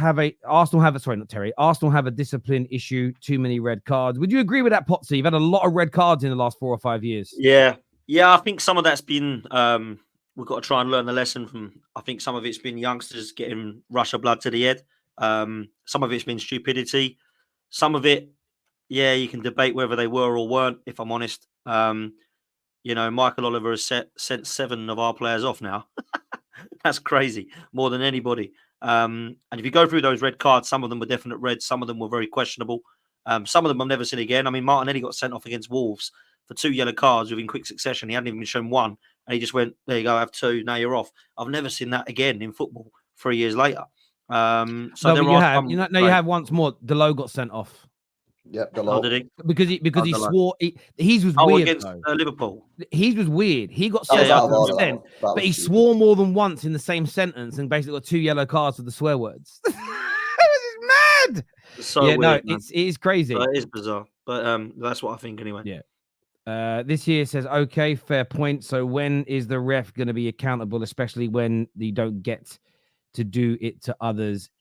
have a discipline issue. Too many red cards. Would you agree with that, Potsy? You've had a lot of red cards in the last 4 or 5 years. Yeah. I think some of that's been. We've got to try and learn the lesson from. I think some of it's been youngsters getting rush of blood to the head. Some of it's been stupidity. Some of it, you can debate whether they were or weren't. If I'm honest, Michael Oliver has sent 7 of our players off now. That's crazy, more than anybody. And if you go through those red cards, some of them were definite reds, some of them were very questionable. Some of them I've never seen again. I mean, Martinelli got sent off against Wolves for 2 yellow cards within quick succession. He hadn't even been shown one, and he just went, there you go, I have 2, now you're off. I've never seen that again in football 3 years later. You have once more. Delot got sent off. Yeah, Delot. Because he swore his was weird against Liverpool. His was weird. He got sent off, but he swore more than once in the same sentence and basically got 2 yellow cards for the swear words. It was mad. So weird, it is crazy. It is bizarre, but that's what I think anyway. Yeah. This here says, okay, fair point. So when is the ref going to be accountable, especially when you don't get to do it to others?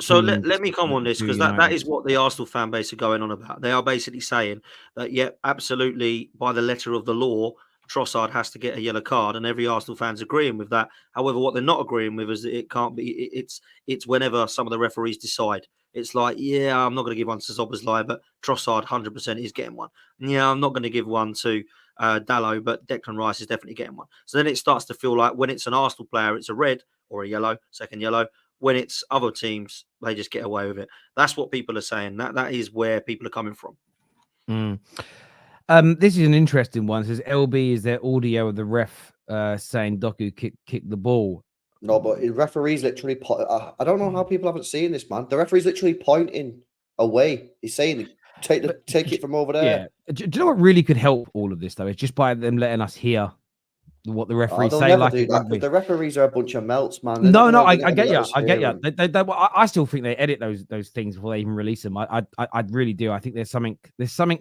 So let me come on this, because that is what the Arsenal fan base are going on about. They are basically saying that, absolutely, by the letter of the law, Trossard has to get a yellow card, and every Arsenal fan's agreeing with that. However, what they're not agreeing with is that it can't be. It's whenever some of the referees decide. It's like, I'm not going to give one to Szoboszlai, but Trossard 100% is getting one. I'm not going to give one to Dalot, but Declan Rice is definitely getting one. So then it starts to feel like when it's an Arsenal player, it's a red or a yellow, second yellow. When it's other teams, they just get away with it. That's what people are saying. That is where people are coming from. This is an interesting one. It says, LB, is there audio of the ref saying Doku kicked the ball? No, but the referee's literally... I don't know how people haven't seen this, man. The referee's literally pointing away. He's saying, take it from over there. Yeah. Do you know what really could help all of this, though? It's just by them letting us hear what the referees say. Like that, the referees are a bunch of melts, man. I get you. I still think they edit those things before they even release them. I really do. I think there's something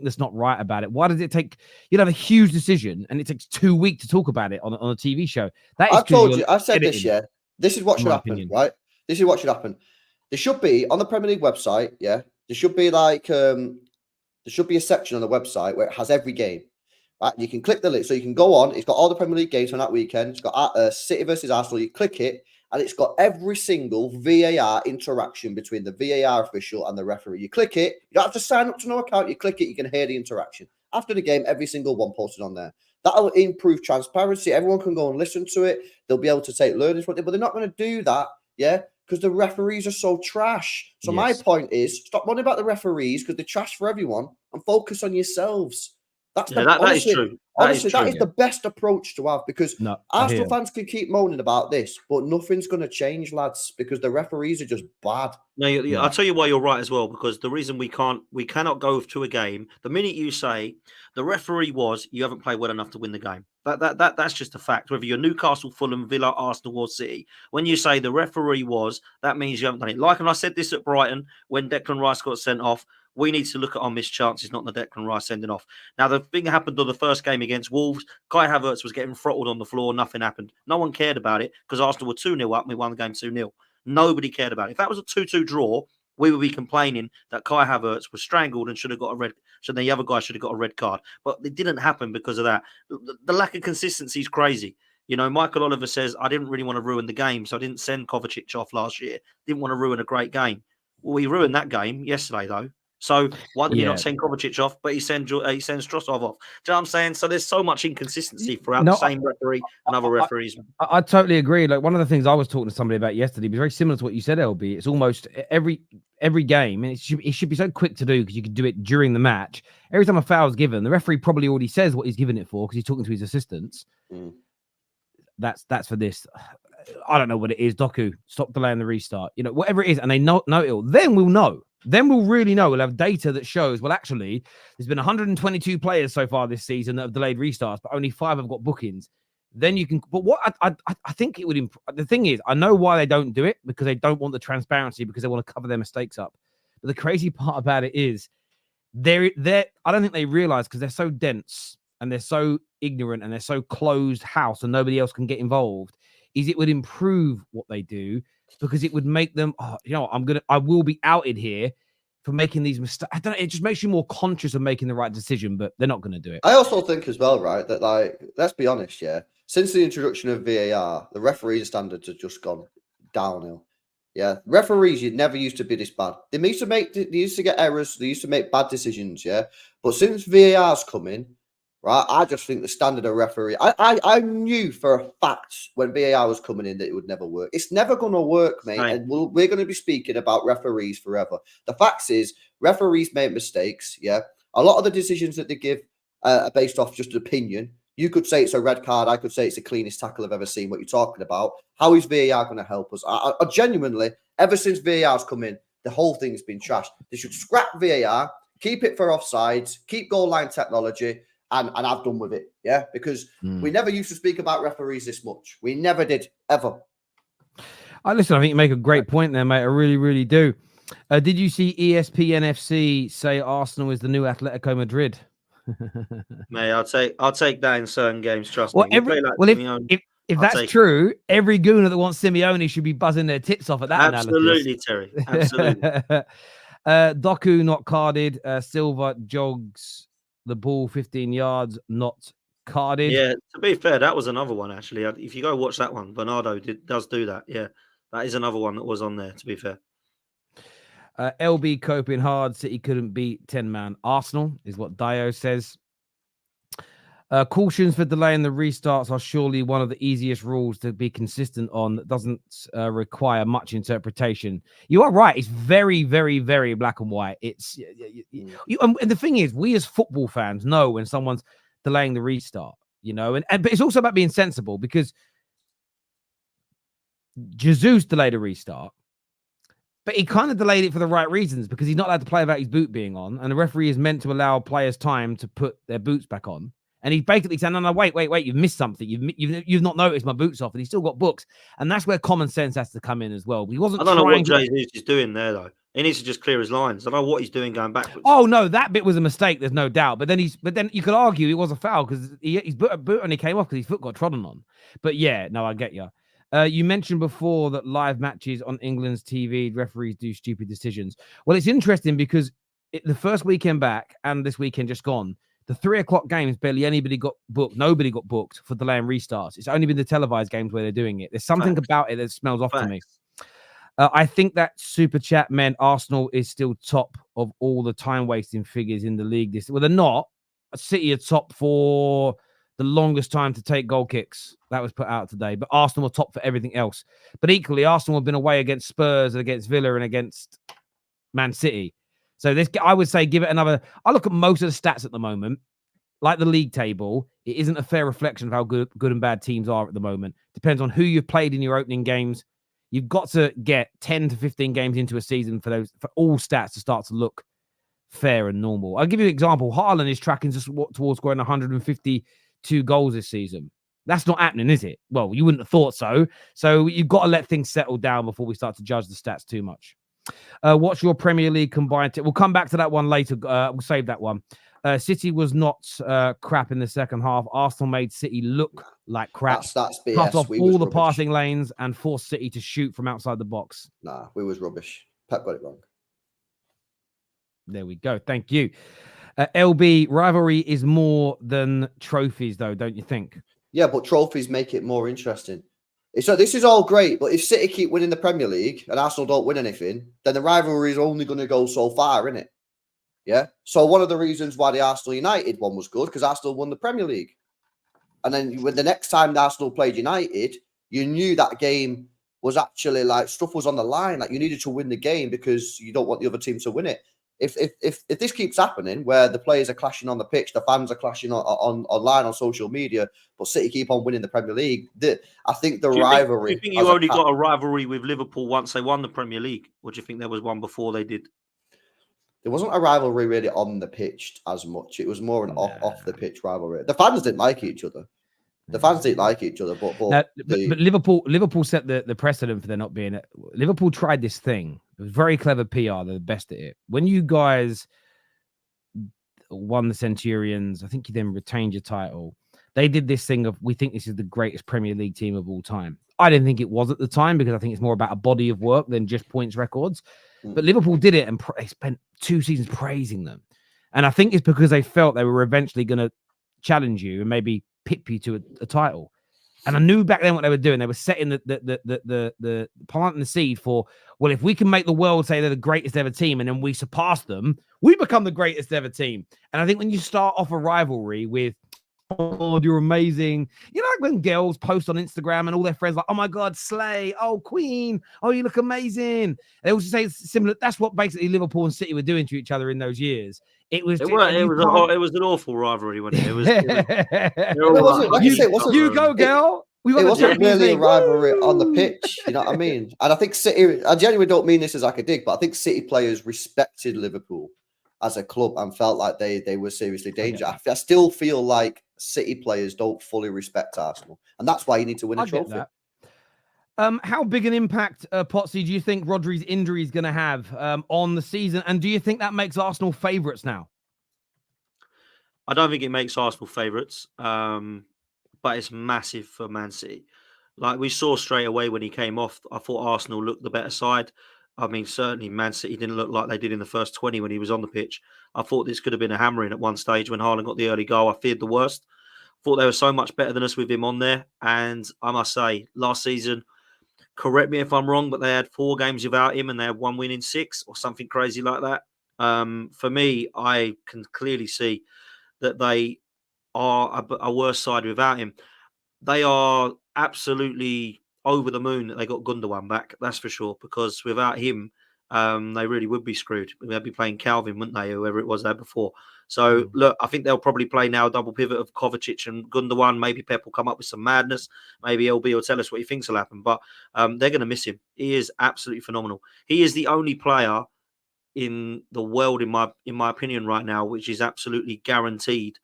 that's not right about it. Why does it take? You'd have a huge decision, and it takes 2 weeks to talk about it on a TV show. I told you. I said this. Yeah, this is what should happen. Right. This is what should happen. There should be on the Premier League website. Yeah, there should be there should be a section on the website where it has every game. Right, you can click the link, so you can go on. It's got all the Premier League games from that weekend. It's got City versus Arsenal. You click it, and it's got every single VAR interaction between the VAR official and the referee. You click it. You don't have to sign up to no account. You click it. You can hear the interaction after the game. Every single one posted on there. That'll improve transparency. Everyone can go and listen to it. They'll be able to take learnings from it, but they're not going to do that. Yeah, because the referees are so trash. So my point is, stop worrying about the referees because they're trash for everyone, and focus on yourselves. That is true. Honestly, that is the best approach to have, because Arsenal fans can keep moaning about this, but nothing's going to change, lads, because the referees are just bad. No, I'll tell you why you're right as well, because the reason we cannot go to a game, the minute you say the referee you haven't played well enough to win the game. That's just a fact. Whether you're Newcastle, Fulham, Villa, Arsenal, or City, when you say the referee that means you haven't done it. Like, and I said this at Brighton when Declan Rice got sent off. We need to look at our missed chances, not the Declan Rice sending off. Now, the thing that happened on the first game against Wolves, Kai Havertz was getting throttled on the floor. Nothing happened. No one cared about it because Arsenal were 2-0 up and we won the game 2-0. Nobody cared about it. If that was a 2-2 draw, we would be complaining that Kai Havertz was strangled and should have got a red. So the other guy should have got a red card. But it didn't happen because of that. The lack of consistency is crazy. You know, Michael Oliver says, I didn't really want to ruin the game, so I didn't send Kovacic off last year. Didn't want to ruin a great game. Well, we ruined that game yesterday, though. So why did he not send Kovacic off, but he sends Trossard off? Do you know what I'm saying? So there's so much inconsistency throughout the same referee and other referees. I totally agree. Like, one of the things I was talking to somebody about yesterday was very similar to what you said, LB. It's almost every game, and it should be so quick to do because you can do it during the match. Every time a foul is given, the referee probably already says what he's given it for because he's talking to his assistants. That's for this. I don't know what it is. Doku, stop delaying the restart. You know, whatever it is, and they know it. Then we'll know. Then we'll really know. We'll have data that shows, well, actually, there's been 122 players so far this season that have delayed restarts, but only 5 have got bookings. Then you can. But what I think it would. The thing is, I know why they don't do it because they don't want the transparency because they want to cover their mistakes up. But the crazy part about it is, they're. I don't think they realize because they're so dense and they're so ignorant and they're so closed house and nobody else can get involved. Is it would improve what they do because it would make them, I will be outed here for making these mistakes. I don't know. It just makes you more conscious of making the right decision, but they're not going to do it. I also think as well, right, that let's be honest, yeah. Since the introduction of VAR, the refereeing standards have just gone downhill. Yeah, referees never used to be this bad. They used to get errors. They used to make bad decisions. Yeah, but since VAR's come in, right, I just think the standard of referee. I knew for a fact when VAR was coming in that it would never work. It's never going to work, mate. Right. And we're going to be speaking about referees forever. The fact is, referees make mistakes. Yeah, a lot of the decisions that they give are based off just opinion. You could say it's a red card. I could say it's the cleanest tackle I've ever seen. What you're talking about? How is VAR going to help us? I genuinely, ever since VAR's come in, the whole thing's been trashed. They should scrap VAR, keep it for offsides, keep goal line technology. And I've done with it, yeah, because we never used to speak about referees this much. We never did, ever. Listen, I think you make a great point there, mate. I really, really do. Did you see ESPN FC say Arsenal is the new Atletico Madrid? Mate, I'll take that in certain games. Trust me. If that's take true, every gooner that wants Simeone should be buzzing their tits off at that. Absolutely, Terry. Absolutely. Doku not carded. Silva jogs the ball 15 yards, not carded. Yeah, to be fair, that was another one, actually. If you go watch that one, Bernardo does do that. Yeah, that is another one that was on there, to be fair. LB coping hard. City couldn't beat 10-man Arsenal, is what Dio says. Cautions for delaying the restarts are surely one of the easiest rules to be consistent on that doesn't require much interpretation. You are right. It's very, very, very black and white. It's and the thing is, we as football fans know when someone's delaying the restart, but it's also about being sensible because Jesus delayed a restart, but he kind of delayed it for the right reasons because he's not allowed to play without his boot being on, and the referee is meant to allow players time to put their boots back on. And he's basically saying, no, wait, you've missed something. You've not noticed my boots off, and he's still got books. And that's where common sense has to come in as well. He wasn't. I don't know what Jesus is doing there, though. He needs to just clear his lines. I don't know what he's doing going backwards. Oh no, that bit was a mistake. There's no doubt. But then you could argue it was a foul because his boot only came off because his foot got trodden on. But yeah, no, I get you. You mentioned before that live matches on England's TV, referees do stupid decisions. Well, it's interesting because the first weekend back and this weekend just gone, the 3:00 games, barely anybody got booked. Nobody got booked for delaying restarts. It's only been the televised games where they're doing it. There's something about it that smells off to me. I think that super chat meant Arsenal is still top of all the time wasting figures in the league. Well, they're not. City are top for the longest time to take goal kicks. That was put out today. But Arsenal are top for everything else. But equally, Arsenal have been away against Spurs and against Villa and against Man City. So this, I would say, give it another. I look at most of the stats at the moment, like the league table. It isn't a fair reflection of how good and bad teams are at the moment. Depends on who you've played in your opening games. You've got to get 10 to 15 games into a season for all stats to start to look fair and normal. I'll give you an example. Haaland is tracking towards scoring 152 goals this season. That's not happening, is it? Well, you wouldn't have thought so. So you've got to let things settle down before we start to judge the stats too much. What's your Premier League combined? We'll come back to that one later. We'll save that one. City was not crap in the second half. Arsenal made City look like crap. That's BS. Cut off We all was the rubbish. passing lanes and forced City to shoot from outside the box. Nah, we was rubbish. Pep got it wrong. There we go. Thank you. LB, rivalry is more than trophies, though, don't you think? Yeah, but trophies make it more interesting. So this is all great, but if City keep winning the Premier League and Arsenal don't win anything, then the rivalry is only going to go so far, isn't it? Yeah. So one of the reasons why the Arsenal United one was good, because Arsenal won the Premier League. And then when the next time the Arsenal played United, you knew that game was actually like stuff was on the line. Like you needed to win the game because you don't want the other team to win it. If this keeps happening, where the players are clashing on the pitch, the fans are clashing on online on social media, but City keep on winning the Premier League, I think the rivalry. Do you think you only got a rivalry with Liverpool once they won the Premier League, or do you think there was one before they did? There wasn't a rivalry really on the pitch as much. It was more an off the pitch rivalry. The fans didn't like each other. But Liverpool set the precedent for there not being it. Liverpool tried this thing. It was very clever PR. They're the best at it. When you guys won the Centurions, I think you then retained your title. They did this thing of, we think this is the greatest Premier League team of all time. I didn't think it was at the time because I think it's more about a body of work than just points records. But Liverpool did it and they spent 2 seasons praising them. And I think it's because they felt they were eventually going to challenge you and maybe pip you to a title. And I knew back then what they were doing. They were setting the planting the seed for, well, if we can make the world say they're the greatest ever team and then we surpass them, we become the greatest ever team. And I think when you start off a rivalry with, oh, you're amazing. You know, like when girls post on Instagram and all their friends like, oh my God, Slay, oh Queen, oh you look amazing. They also say it's similar. That's what basically Liverpool and City were doing to each other in those years. It was an awful rivalry when it was. You go, girl. It wasn't really a rivalry on the pitch. You know what I mean? And I think City, I genuinely don't mean this as like a dig, but I think City players respected Liverpool as a club and felt like they were seriously dangerous. I still feel like City players don't fully respect Arsenal, and that's why you need to win a trophy. How big an impact, Potsy, do you think Rodri's injury is going to have on the season? And do you think that makes Arsenal favourites now? I don't think it makes Arsenal favourites, but it's massive for Man City. Like we saw straight away when he came off, I thought Arsenal looked the better side. I mean, certainly Man City didn't look like they did in the first 20 when he was on the pitch. I thought this could have been a hammering at one stage when Haaland got the early goal. I feared the worst. Thought they were so much better than us with him on there. And I must say, last season, correct me if I'm wrong, but they had 4 games without him and they had 1 win in 6 or something crazy like that. For me, I can clearly see that they are a worse side without him. They are absolutely over the moon that they got Gundogan back, that's for sure, because without him, they really would be screwed. They'd be playing Calvin, wouldn't they, whoever it was there before. So, look, I think they'll probably play now a double pivot of Kovacic and Gundogan. Maybe Pep will come up with some madness. Maybe LB will tell us what he thinks will happen. But they're going to miss him. He is absolutely phenomenal. He is the only player in the world, in my opinion, right now, which is absolutely guaranteed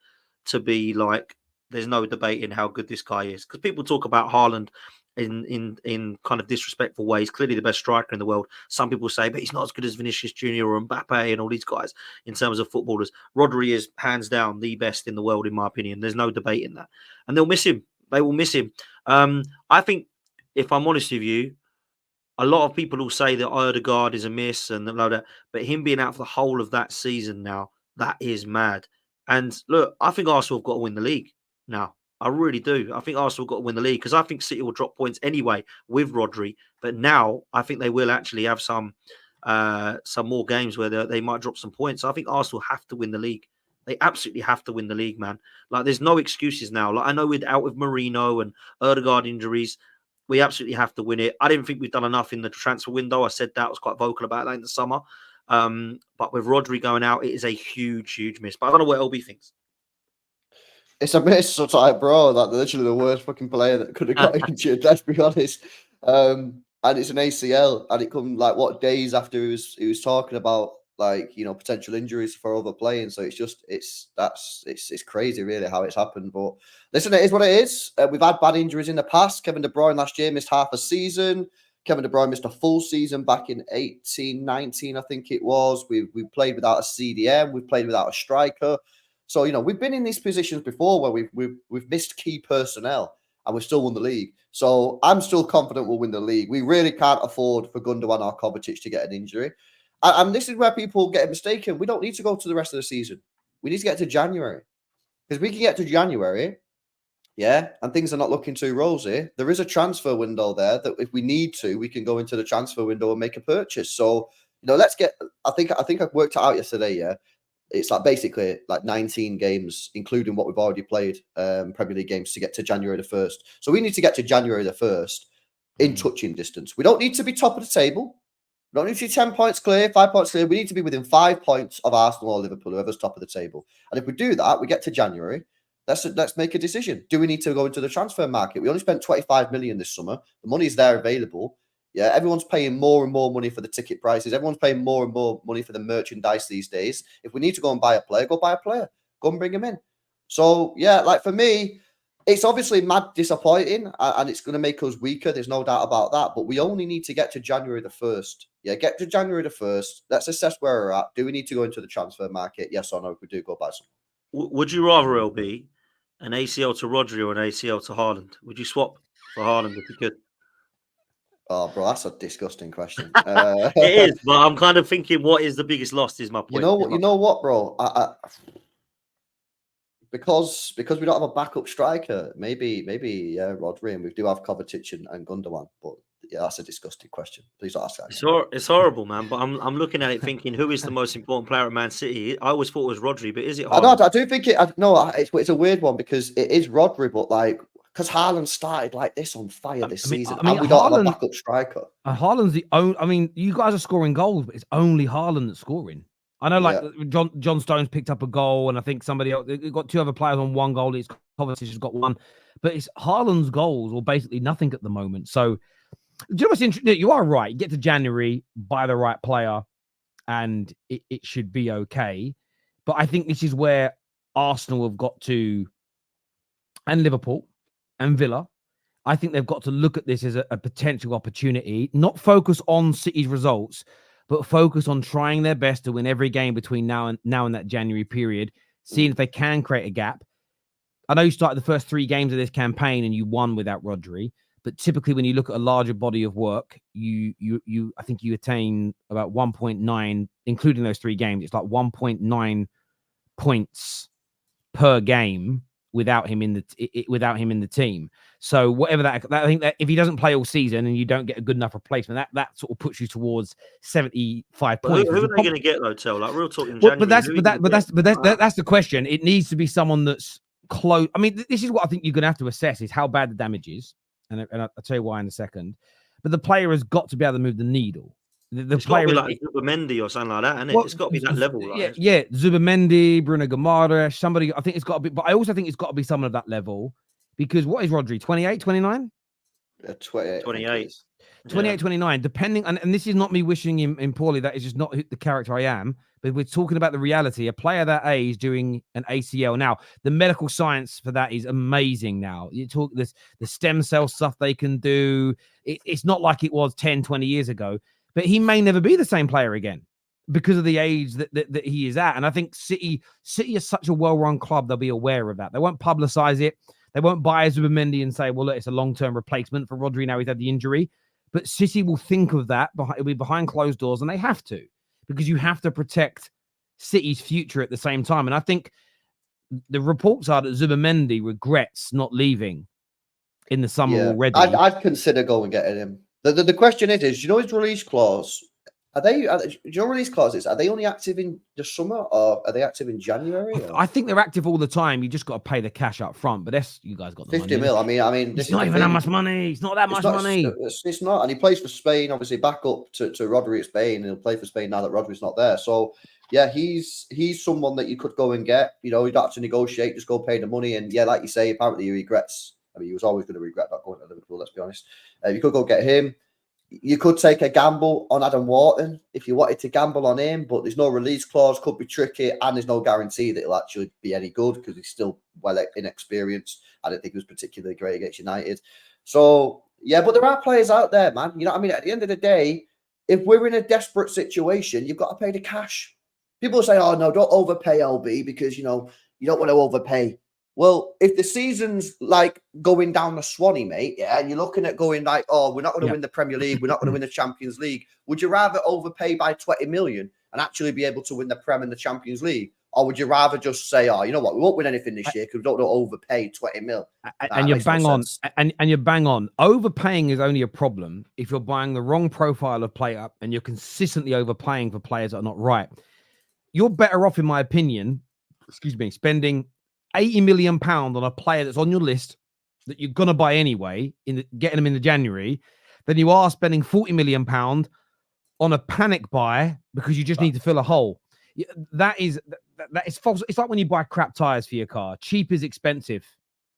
to be like, there's no debate in how good this guy is. Because people talk about Haaland in kind of disrespectful ways. Clearly the best striker in the world. Some people say, but he's not as good as Vinicius Junior or Mbappe and all these guys in terms of footballers. Rodri is hands down the best in the world, in my opinion. There's no debate in that. And they'll miss him. They will miss him. I think, if I'm honest with you, a lot of people will say that Odegaard is a miss and like that, but him being out for the whole of that season now, that is mad. And look, I think Arsenal have got to win the league now. I really do. I think Arsenal got to win the league because I think City will drop points anyway with Rodri. But now I think they will actually have some more games where they might drop some points. I think Arsenal have to win the league. They absolutely have to win the league, man. Like there's no excuses now. Like I know we're out with Marino and Odegaard injuries. We absolutely have to win it. I didn't think we've done enough in the transfer window. I said that. I was quite vocal about that in the summer. But with Rodri going out, it is a huge, huge miss. But I don't know what LB thinks. It's a miss, so it's like, bro, that literally the worst fucking player that could have got injured, let's be honest. And it's an ACL, and it come like what days after he was talking about like, you know, potential injuries for other playing. So it's crazy really how it's happened. But listen, it is what it is. We've had bad injuries in the past. Kevin De Bruyne last year missed half a season. Kevin De Bruyne missed a full season back in 18-19, I think it was. We played without a CDM. We've played without a striker. So, we've been in these positions before where we've missed key personnel and we've still won the league. So I'm still confident we'll win the league. We really can't afford for Gundogan or Kovacic to get an injury. And this is where people get mistaken. We don't need to go to the rest of the season. We need to get to January. Because we can get to January, and things are not looking too rosy. There is a transfer window there that if we need to, we can go into the transfer window and make a purchase. So, let's get, I think I've worked it out yesterday, It's like basically like 19 games, including what we've already played, Premier League games to get to January the 1st. So we need to get to January the 1st in touching distance. We don't need to be top of the table. We don't need to be 10 points clear, 5 points clear. We need to be within 5 points of Arsenal or Liverpool, whoever's top of the table. And if we do that, we get to January. Let's make a decision. Do we need to go into the transfer market? We only spent 25 million this summer. The money's there available. Yeah, everyone's paying more and more money for the ticket prices. Everyone's paying more and more money for the merchandise these days. If we need to go and buy a player, go buy a player. Go and bring him in. So, like for me, it's obviously mad disappointing and it's going to make us weaker. There's no doubt about that. But we only need to get to January the 1st. Yeah, get to January the 1st. Let's assess where we're at. Do we need to go into the transfer market? Yes or no? If we do, go buy some. Would you rather, LB, an ACL to Rodri or an ACL to Haaland? Would you swap for Haaland if you could? Oh, bro, that's a disgusting question. It is, but I'm kind of thinking, what is the biggest loss? Is my point. You know what, bro? Because we don't have a backup striker, maybe Rodri, and we do have Kovacic and Gundogan. But yeah, that's a disgusting question. Please don't ask that. It's horrible, man. But I'm looking at it thinking, who is the most important player at Man City? I always thought it was Rodri, but is it Haaland? I do think it. It's a weird one because it is Rodri, but because Haaland started like this on fire this season, and we don't have a backup striker. Haaland's the only. I mean, you guys are scoring goals, but it's only Haaland that's scoring. I know, John Stones picked up a goal, and I think somebody else got 2 other players on 1 goal. It's Kovacic has got 1, but it's Haaland's goals or basically nothing at the moment. So, do you know what's interesting? You are right. You get to January, buy the right player, and it should be okay. But I think this is where Arsenal have got to, and Liverpool and Villa. I think they've got to look at this as a potential opportunity, not focus on City's results, but focus on trying their best to win every game between now and that January period, seeing if they can create a gap. I know you started the first 3 games of this campaign and you won without Rodri, but typically when you look at a larger body of work, I think you attain about 1.9, including those 3 games. It's like 1.9 points per game without him in the team. So whatever that, I think that if he doesn't play all season and you don't get a good enough replacement, that sort of puts you towards 75 points. Who are they going to get though, Tel? Like real talk in January. But that's the question. It needs to be someone that's close. I mean, this is what I think you're going to have to assess is how bad the damage is, and I'll tell you why in a second. But the player has got to be able to move the needle. The player is like Zubimendi or something like that, isn't it? It's got to be that level. Zubimendi, Bruno Guimaraes, somebody. I think it's got to be, but I also think it's got to be someone of that level because what is Rodri? 28, 29? 28. 29, depending, and this is not me wishing him poorly. That is just not the character I am. But we're talking about the reality. A player that age doing an ACL now, the medical science for that is amazing. Now you talk the stem cell stuff they can do. It's not like it was 10, 20 years ago. But he may never be the same player again because of the age that he is at. And I think City is such a well-run club, they'll be aware of that. They won't publicize it. They won't buy Zubimendi and say, well, look, it's a long-term replacement for Rodri now he's had the injury. But City will think of that. It'll be behind closed doors, and they have to because you have to protect City's future at the same time. And I think the reports are that Zubimendi regrets not leaving in the summer already. I'd consider going and getting him. The question is, you know his release clause? Do you know release clauses? Are they only active in the summer or are they active in January? I think they're active all the time. You just got to pay the cash up front. But that's you guys got the 50 money. mil. I mean, it's not even that much money. It's not that much money. It's not. And he plays for Spain, obviously back up to Rodri at Spain, and he'll play for Spain now that Rodri's not there. So yeah, he's someone that you could go and get. You don't have to negotiate. Just go pay the money. And yeah, like you say, apparently he regrets. I mean, he was always going to regret not going to Liverpool, let's be honest. You could go get him. You could take a gamble on Adam Wharton if you wanted to gamble on him, but there's no release clause, could be tricky, and there's no guarantee that he'll actually be any good because he's still well inexperienced. I don't think he was particularly great against United. So, Yeah, but there are players out there, man. You know what I mean? At the end of the day, if we're in a desperate situation, you've got to pay the cash. People say, oh, no, don't overpay LB because, you know, you don't want to overpay. Well, if the season's like going down the Swanee, mate, yeah, and you're looking at going like, oh, we're not going to win the Premier League, we're not going to win the Champions League. Would you rather overpay by 20 million and actually be able to win the Prem and the Champions League? Or would you rather just say, oh, you know what, we won't win anything this year because we don't overpay 20 mil? And you're bang on. And you're bang on. Overpaying is only a problem if you're buying the wrong profile of player and you're consistently overpaying for players that are not right. You're better off, in my opinion, spending £80 million on a player that's on your list that you're going to buy anyway, getting them in the January, than you are spending £40 million on a panic buy because you just need to fill a hole. That is false. It's like when you buy crap tires for your car. Cheap is expensive.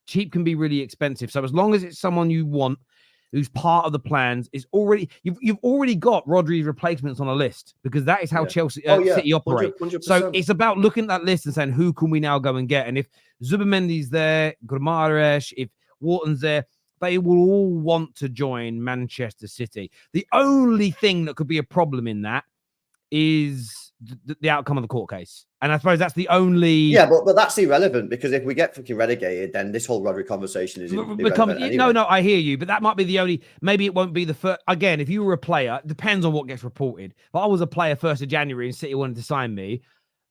Cheap can be really expensive. So as long as it's someone you want, who's part of the plans, is already you've already got Rodri's replacements on a list because that is how Chelsea City operate. 100%. So it's about looking at that list and saying who can we now go and get, and if Zubimendi's there, Guimaraes, if Wharton's there, they will all want to join Manchester City. The only thing that could be a problem in that is the outcome of the court case. And I suppose that's the only... Yeah, but that's irrelevant because if we get fucking relegated, then this whole Rodri conversation is irrelevant anyway. No, I hear you, but that might be the only... Maybe it won't be the first... Again, if you were a player, it depends on what gets reported. If I was a player 1st of January and City wanted to sign me,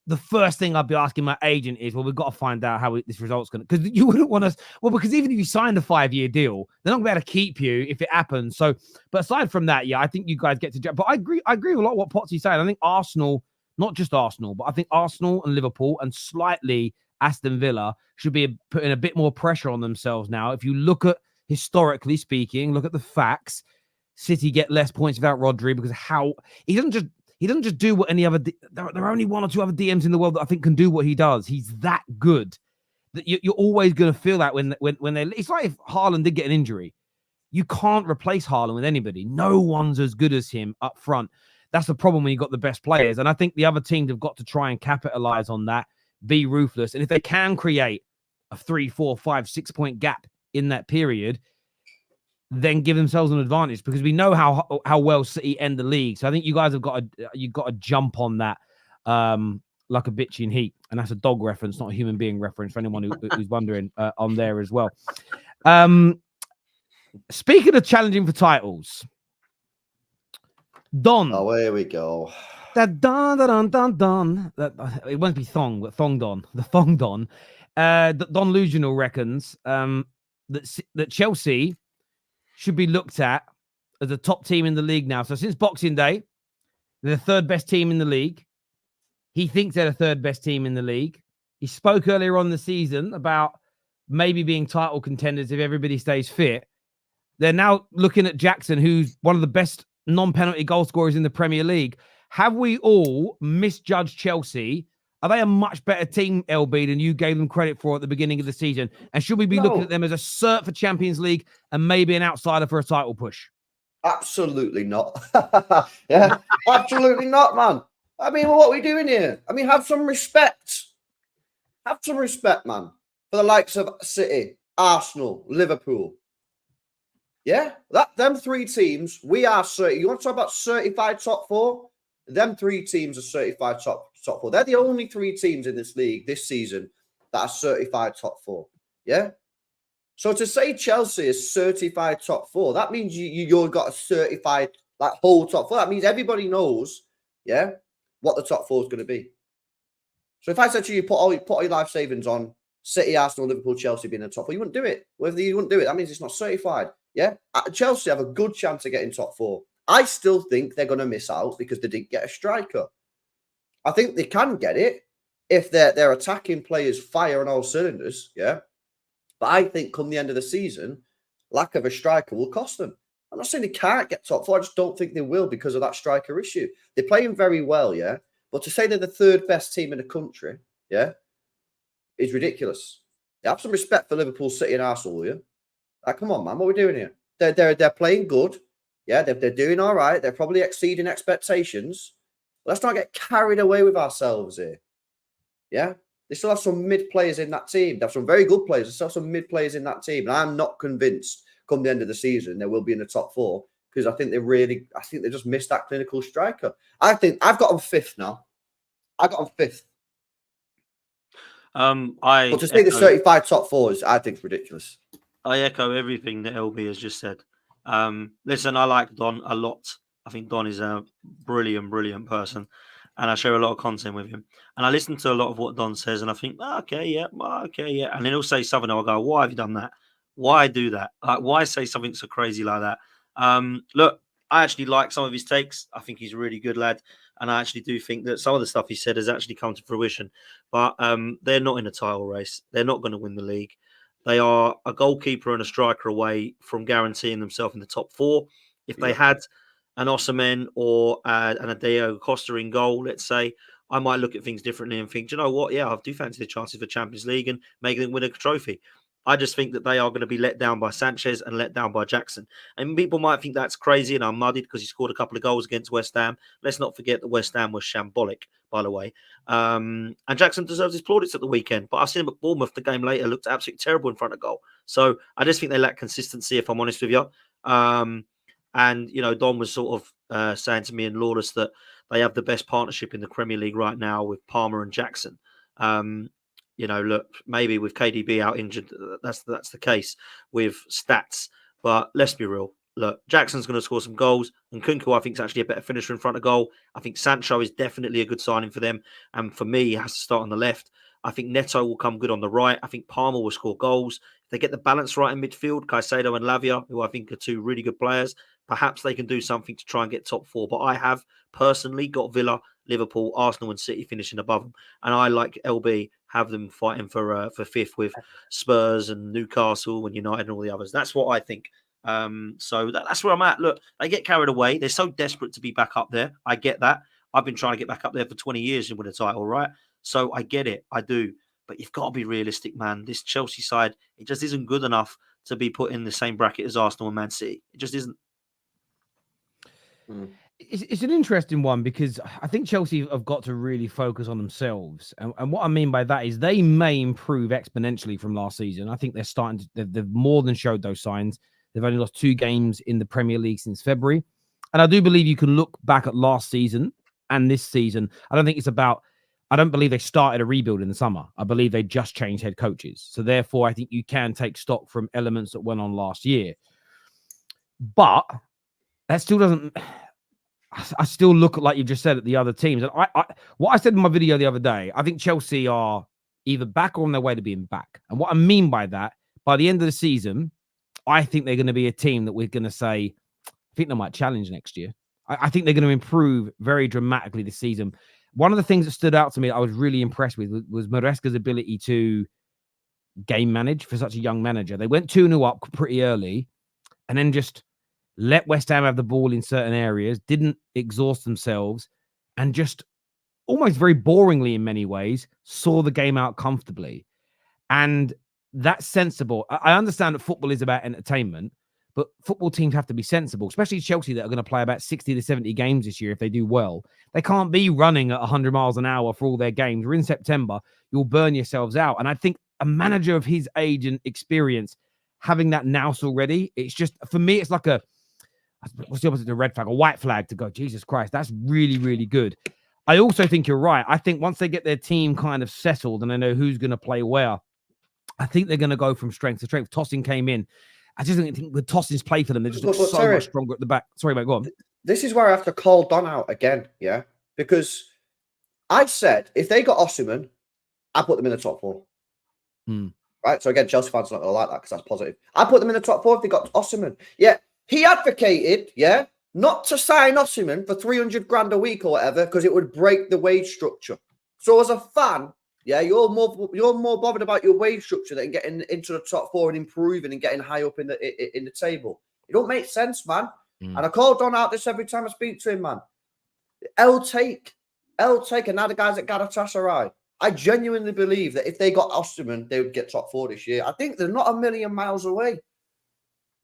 the first thing I'd be asking my agent is, well, we've got to find out how this result's going to... Because you wouldn't want to... Well, because even if you signed a 5-year deal, they're not going to be able to keep you if it happens. So, but aside from that, yeah, I think you guys get to... But I agree with a lot of what Potsy's saying. I think Arsenal... Not just Arsenal, but I think Arsenal and Liverpool and slightly Aston Villa should be putting a bit more pressure on themselves now. If you look at, historically speaking, look at the facts, City get less points without Rodri because he doesn't just do what any other... There are only 1 or 2 other DMs in the world that I think can do what he does. He's that good that you're always going to feel that when they... It's like if Haaland did get an injury. You can't replace Haaland with anybody. No one's as good as him up front. That's the problem when you've got the best players. And I think the other teams have got to try and capitalize on that, be ruthless. And if they can create a 3, 4, 5, 6 point gap in that period, then give themselves an advantage because we know how well City end the league. So I think you guys have got to jump on that like a bitch in heat. And that's a dog reference, not a human being reference for anyone who's wondering on there as well. Speaking of challenging for titles, Don. Oh, here we go. That Don. It won't be Thong, but Thong Don. The Thong Don. Don Luginal reckons that Chelsea should be looked at as a top team in the league now. So since Boxing Day, they're the 3rd best team in the league. He thinks they're the 3rd best team in the league. He spoke earlier on in the season about maybe being title contenders if everybody stays fit. They're now looking at Jackson, who's one of the best non-penalty goal scorers in the Premier League. Have we all misjudged Chelsea? Are they a much better team, LB, than you gave them credit for at the beginning of the season? And should we be looking at them as a cert for Champions League and maybe an outsider for a title push? Absolutely not. Yeah, absolutely not, man. I mean, what are we doing here? I mean, have some respect. Have some respect, man, for the likes of City, Arsenal, Liverpool. Yeah, them 3 teams, we are certified. You want to talk about certified top 4? Them 3 teams are certified top 4. They're the only 3 teams in this league this season that are certified top 4. Yeah. So to say Chelsea is certified top 4, that means you've got a certified like whole top 4. That means everybody knows, yeah, what the top 4 is going to be. So if I said to you, put all your life savings on City, Arsenal, Liverpool, Chelsea being in the top 4, you wouldn't do it. Whether you wouldn't do it, that means it's not certified. Yeah, Chelsea have a good chance of getting top 4. I still think they're going to miss out because they didn't get a striker. I think they can get it if their attacking players fire on all cylinders. Yeah, but I think come the end of the season, lack of a striker will cost them. I'm not saying they can't get top 4. I just don't think they will because of that striker issue. They're playing very well, yeah, but to say they're the 3rd best team in the country, yeah, is ridiculous. You have some respect for Liverpool, City, and Arsenal, will you? Come on, man. What are we doing here? They're playing good. Yeah, they're doing all right. They're probably exceeding expectations. Let's not get carried away with ourselves here. Yeah? They still have some mid players in that team. They have some very good players. They still have some mid players in that team. And I'm not convinced come the end of the season, they will be in the top 4 because I think they just missed that clinical striker. I think I've got them 5th now. I got them 5th. But to say the 35 top 4s, I think is ridiculous. I echo everything that LB has just said. Listen, I like Don a lot. I think Don is a brilliant person, and I share a lot of content with him. And I listen to a lot of what Don says, and I think, okay, yeah. And then he'll say something, and I'll go, why have you done that? Why do that? Like, why say something so crazy like that? Look, I actually like some of his takes. I think he's a really good lad. And I actually do think that some of the stuff he said has actually come to fruition. But they're not in a title race. They're not going to win the league. They are a goalkeeper and a striker away from guaranteeing themselves in the top 4. If they had an Osimhen or an Adeo Costa in goal, let's say, I might look at things differently and think, do you know what? Yeah, I do fancy the chances for Champions League and making them win a trophy. I just think that they are going to be let down by Sanchez and let down by Jackson. And people might think that's crazy and I'm muddied because he scored a couple of goals against West Ham. Let's not forget that West Ham was shambolic, by the way. And Jackson deserves his plaudits at the weekend. But I've seen him at Bournemouth the game later, looked absolutely terrible in front of goal. So I just think they lack consistency, if I'm honest with you. And, you know, Don was sort of saying to me and Lawless that they have the best partnership in the Premier League right now with Palmer and Jackson. You know, look, maybe with KDB out injured, that's the case with stats. But let's be real. Look, Jackson's going to score some goals, and Kunku, I think, is actually a better finisher in front of goal. I think Sancho is definitely a good signing for them. And for me, he has to start on the left. I think Neto will come good on the right. I think Palmer will score goals. If they get the balance right in midfield, Caicedo and Lavia, who I think are 2 really good players, perhaps they can do something to try and get top 4. But I have personally got Villa, Liverpool, Arsenal and City finishing above them. And I, like LB, have them fighting for 5th with Spurs and Newcastle and United and all the others. That's what I think. So that's where I'm at. Look, they get carried away. They're so desperate to be back up there. I get that. I've been trying to get back up there for 20 years and win a title, right? So I get it. I do. But you've got to be realistic, man. This Chelsea side, it just isn't good enough to be put in the same bracket as Arsenal and Man City. It just isn't. It's an interesting one because I think Chelsea have got to really focus on themselves. And what I mean by that is they may improve exponentially from last season. I think they're starting to, they've more than showed those signs. They've only lost 2 games in the Premier League since February. And I do believe you can look back at last season and this season. I don't believe they started a rebuild in the summer. I believe they just changed head coaches. So therefore, I think you can take stock from elements that went on last year. But that still doesn't... I still look at, like you just said, at the other teams. And what I said in my video the other day, I think Chelsea are either back or on their way to being back. And what I mean by that, by the end of the season, I think they're going to be a team that we're going to say, I think they might challenge next year. I think they're going to improve very dramatically this season. One of the things that stood out to me, I was really impressed with, was Maresca's ability to game manage for such a young manager. They went 2-0 up pretty early and then just let West Ham have the ball in certain areas, didn't exhaust themselves, and just almost very boringly in many ways saw the game out comfortably. And that's sensible. I understand that football is about entertainment, but football teams have to be sensible, especially Chelsea that are going to play about 60 to 70 games this year if they do well. They can't be running at 100 miles an hour for all their games. We're in September. You'll burn yourselves out. And I think a manager of his age and experience, having that nous already, it's just, for me, it's like what's the opposite of a red flag? A white flag to go, Jesus Christ, that's really, really good. I also think you're right. I think once they get their team kind of settled and they know who's going to play where, I think they're going to go from strength to strength. Tosin came in. I just don't think with Tosin's play for them, they just look so much stronger at the back. Sorry, mate, go on. This is where I have to call Don out again, yeah? Because I said if they got Osimhen, I put them in the top 4. Right? So again, Chelsea fans are not going to like that because that's positive. I put them in the top 4 if they got Osimhen. Yeah. He advocated, yeah, not to sign Osimhen for 300 grand a week or whatever because it would break the wage structure. So as a fan, yeah, you're more bothered about your wage structure than getting into the top 4 and improving and getting high up in the table. It don't make sense, man. And I call Don out this every time I speak to him, man. L take, and now the guys at Galatasaray. I genuinely believe that if they got Osimhen, they would get top 4 this year. I think they're not a million miles away.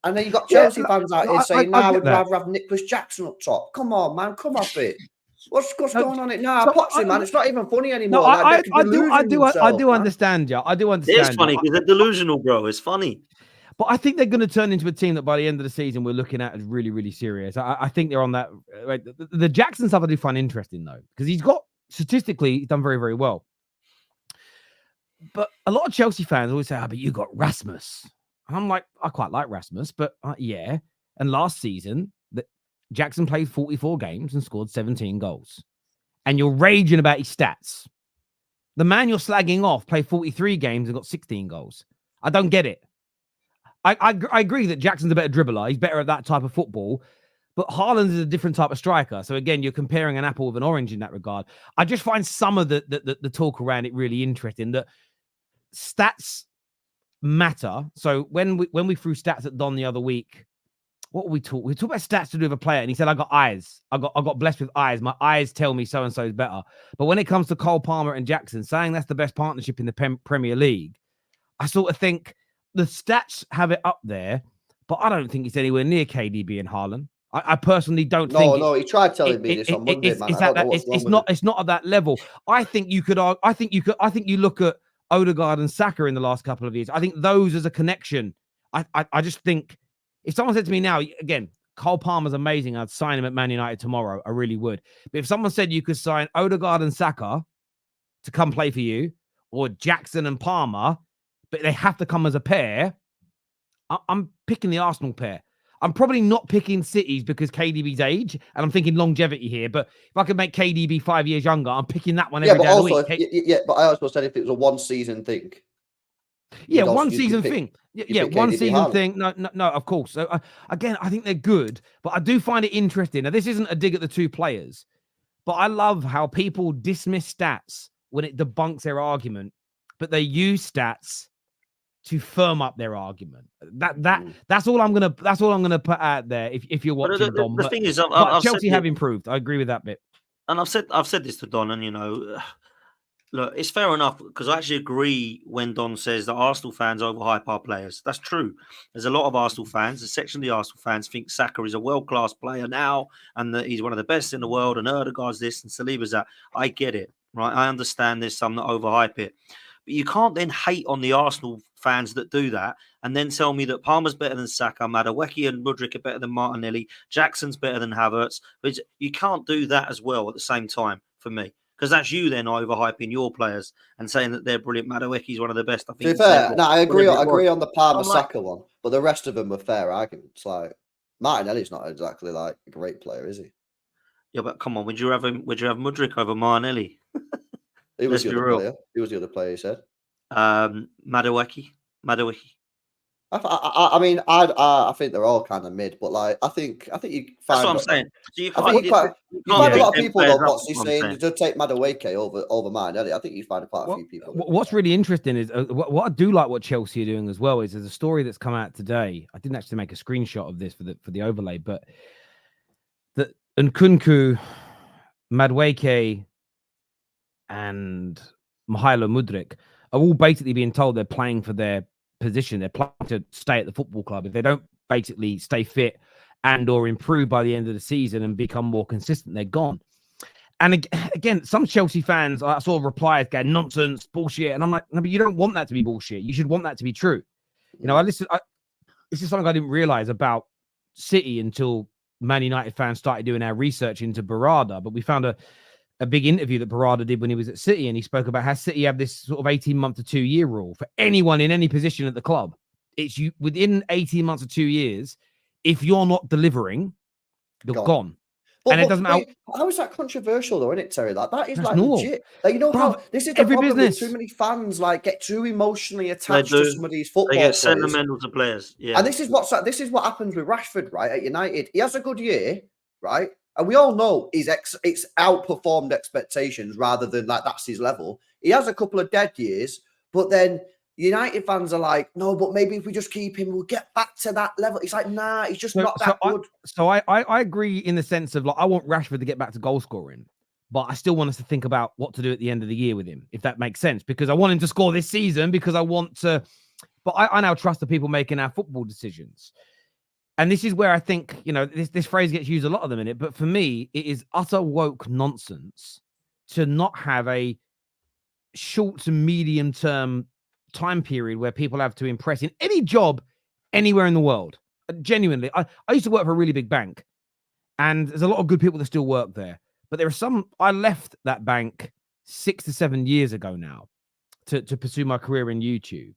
And then you got Chelsea fans out here saying, "No, I would rather have Nicholas Jackson up top." Come on, man, come off it. What's going on? Now, Potsy, man, it's not even funny anymore. No, I do understand, yeah. I do understand. It's funny because they're delusional, bro. It's funny. But I think they're going to turn into a team that by the end of the season we're looking at as really, really serious. I think they're on that. Right? The Jackson stuff I do find interesting though, because he's statistically done very, very well. But a lot of Chelsea fans always say, but you got Rasmus. And I'm like, I quite like Rasmus, but yeah. And last season, Jackson played 44 games and scored 17 goals. And you're raging about his stats. The man you're slagging off played 43 games and got 16 goals. I don't get it. I agree that Jackson's a better dribbler. He's better at that type of football. But Haaland is a different type of striker. So again, you're comparing an apple with an orange in that regard. I just find some of the talk around it really interesting, that stats matter. So when we threw stats at Don the other week, what we talked about stats to do with a player, and he said, I got eyes. I got blessed with eyes. My eyes tell me so-and-so is better. But when it comes to Cole Palmer and Jackson, saying that's the best partnership in the Premier League, I sort of think the stats have it up there, but I don't think it's anywhere near KDB and Haaland. I personally don't think. No, he tried telling me this on Monday, man. It's not at that level. I think you look at Odegaard and Saka in the last couple of years. I think those as a connection. I just think if someone said to me now, again, Cole Palmer's amazing, I'd sign him at Man United tomorrow. I really would. But if someone said you could sign Odegaard and Saka to come play for you, or Jackson and Palmer, but they have to come as a pair, I'm picking the Arsenal pair. I'm probably not picking City's because KDB's age, and I'm thinking longevity here. But if I could make KDB 5 years younger, I'm picking that one every day of the week. But I also said if it was a one-season thing. Yeah, one season thing. Yeah, one season thing. No, of course. So, again, I think they're good, but I do find it interesting. Now, this isn't a dig at the two players, but I love how people dismiss stats when it debunks their argument, but they use stats to firm up their argument. That's all I'm gonna put out there. If you're watching, Dom, the thing is, Chelsea have improved. I agree with that bit. And I've said this to Don, and look, it's fair enough because I actually agree when Don says that Arsenal fans overhype our players. That's true. There's a lot of Arsenal fans, a section of the Arsenal fans think Saka is a world-class player now and that he's one of the best in the world and Odegaard's this and Saliba's that. I get it, right? I understand there's some that overhype it. But you can't then hate on the Arsenal fans that do that and then tell me that Palmer's better than Saka, Madueke and Mudryk are better than Martinelli, Jackson's better than Havertz. But you can't do that as well at the same time for me. Because that's you then overhyping your players and saying that they're brilliant. Madueke's one of the best. I think. To be fair, I agree on the Palmer Saka one, but the rest of them are fair arguments. Like Martinelli's not exactly like a great player, is he? Yeah, but come on, would you have Mudryk over Martinelli? He was the other player. He was the other player. He said. Madueke. I mean, I think they're all kind of mid, but like I think you find. That's what I'm saying. So you find a lot of people though. What's he saying? To take Madueke over Martinelli, I think you find quite a few people. What's really interesting is what I do like what Chelsea are doing as well is there's a story that's come out today. I didn't actually make a screenshot of this for the overlay, but that Nkunku, Madueke, and Mykhailo Mudryk are all basically being told they're playing for their position. They're planning to stay at the football club. If they don't basically stay fit and or improve by the end of the season and become more consistent, they're gone. And again, some Chelsea fans, I saw replies going, nonsense, bullshit. And I'm like, no, but you don't want that to be bullshit. You should want that to be true. You know, this is something I didn't realize about City until Man United fans started doing our research into Barada. But we found a big interview that Barada did when he was at City, and he spoke about how City have this sort of 18-month to 2-year rule for anyone in any position at the club. It's you within 18 months or 2 years. If you're not delivering, you're gone. And it doesn't matter. How is that controversial, though, isn't it, Terry? Like that is like normal. Legit. Like, how this is the every problem business. with too many fans like get too emotionally attached to some of these football players. They get players. sentimental to players. Yeah. And this is what happens with Rashford, right? At United, he has a good year, right? And we all know it's outperformed expectations rather than like that's his level. He has a couple of dead years, but then United fans are like, no, but maybe if we just keep him, we'll get back to that level. It's like, nah, he's just not that good. I agree in the sense of like, I want Rashford to get back to goal scoring, but I still want us to think about what to do at the end of the year with him, if that makes sense, because I want him to score this season because I want to, but I now trust the people making our football decisions. And this is where I think, this phrase gets used a lot of the minute, but for me, it is utter woke nonsense to not have a short to medium term time period where people have to impress in any job anywhere in the world. Genuinely, I used to work for a really big bank, and there's a lot of good people that still work there. But there are some. I left that bank 6 to 7 years ago now to pursue my career in YouTube.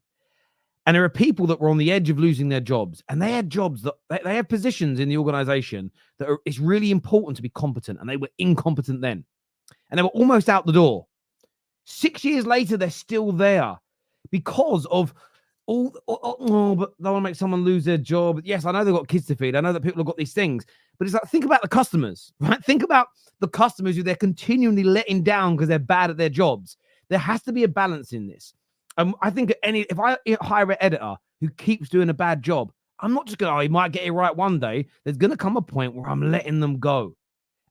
And there are people that were on the edge of losing their jobs, and they had jobs that they have positions in the organization that it's really important to be competent, and they were incompetent then, and they were almost out the door. 6 years later, they're still there because of all. But they want to make someone lose their job. Yes, I know they've got kids to feed. I know that people have got these things, but it's like, think about the customers, right? Think about the customers who they're continually letting down because they're bad at their jobs. There has to be a balance in this. I think if I hire an editor who keeps doing a bad job, I'm not just going, he might get it right one day. There's going to come a point where I'm letting them go.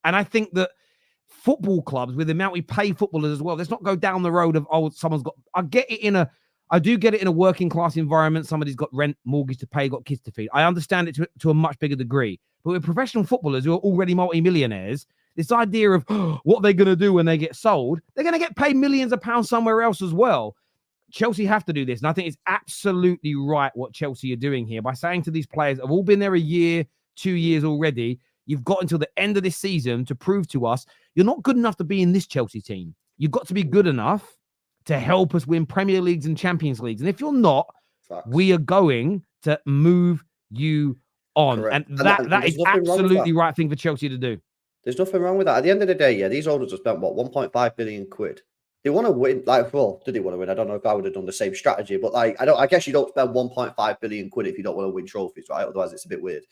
And I think that football clubs, with the amount we pay footballers as well, let's not go down the road of, someone's got, I do get it in a working class environment. Somebody's got rent, mortgage to pay, got kids to feed. I understand it to a much bigger degree. But with professional footballers who are already multi-millionaires, this idea of what they're going to do when they get sold, they're going to get paid millions of pounds somewhere else as well. Chelsea have to do this. And I think it's absolutely right what Chelsea are doing here by saying to these players, have all been there a year, 2 years already. You've got until the end of this season to prove to us you're not good enough to be in this Chelsea team. You've got to be good enough to help us win Premier Leagues and Champions Leagues. And if you're not, we are going to move you on. Correct. And that is absolutely right thing for Chelsea to do. There's nothing wrong with that. At the end of the day, yeah, these owners have spent, 1.5 billion quid. They want to win. Did they want to win? I don't know if I would have done the same strategy, but I guess you don't spend 1.5 billion quid if you don't want to win trophies, right? Otherwise, it's a bit weird.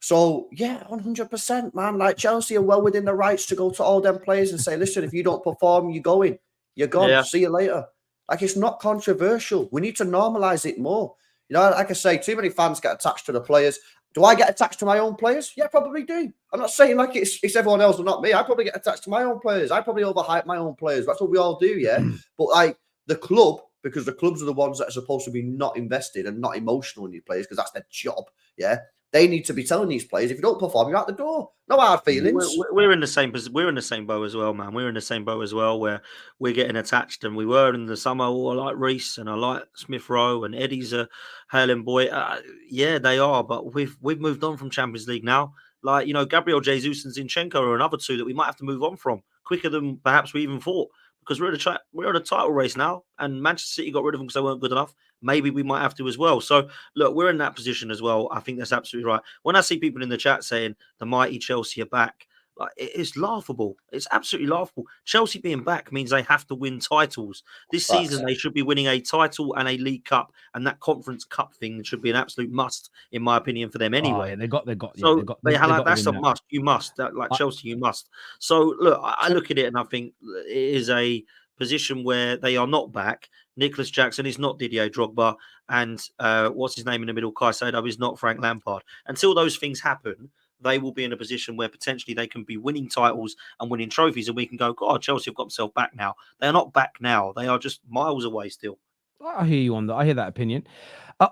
So yeah, 100%, man. Like, Chelsea are well within the rights to go to all them players and say, listen, if you don't perform, you're going. You're gone. Yeah. See you later. Like, it's not controversial. We need to normalize it more. You know, like I say, too many fans get attached to the players. Do I get attached to my own players? Yeah, probably do. I'm not saying like it's everyone else or not me. I probably get attached to my own players. I probably overhype my own players. That's what we all do, yeah? But like the club, because the clubs are the ones that are supposed to be not invested and not emotional in these players because that's their job, yeah? They need to be telling these players, if you don't perform, you're out the door. No hard feelings. We're in the same boat as well, man. We're in the same boat as well, where we're getting attached, and we were in the summer. Oh, I like Reece and I like Smith Rowe, and Eddie's a hailing boy. Yeah, they are, but we've moved on from Champions League now. Like, you know, Gabriel Jesus and Zinchenko are another two that we might have to move on from quicker than perhaps we even thought, because we're in a title race now, and Manchester City got rid of them because they weren't good enough. Maybe we might have to as well. So, look, we're in that position as well. I think that's absolutely right. When I see people in the chat saying the mighty Chelsea are back, like, it's laughable. It's absolutely laughable. Chelsea being back means they have to win titles. This season, they should be winning a title and a League Cup, and that Conference Cup thing should be an absolute must, in my opinion, for them anyway. They got. That's a must. You must. Chelsea, you must. So, look, I look at it and I think it is a position where they are not back. Nicholas Jackson is not Didier Drogba, and what's his name in the middle? Caicedo is not Frank Lampard. Until those things happen, they will be in a position where potentially they can be winning titles and winning trophies, and we can go, God, Chelsea have got themselves back now. They are not back now. They are just miles away still. I hear you on that. I hear that opinion.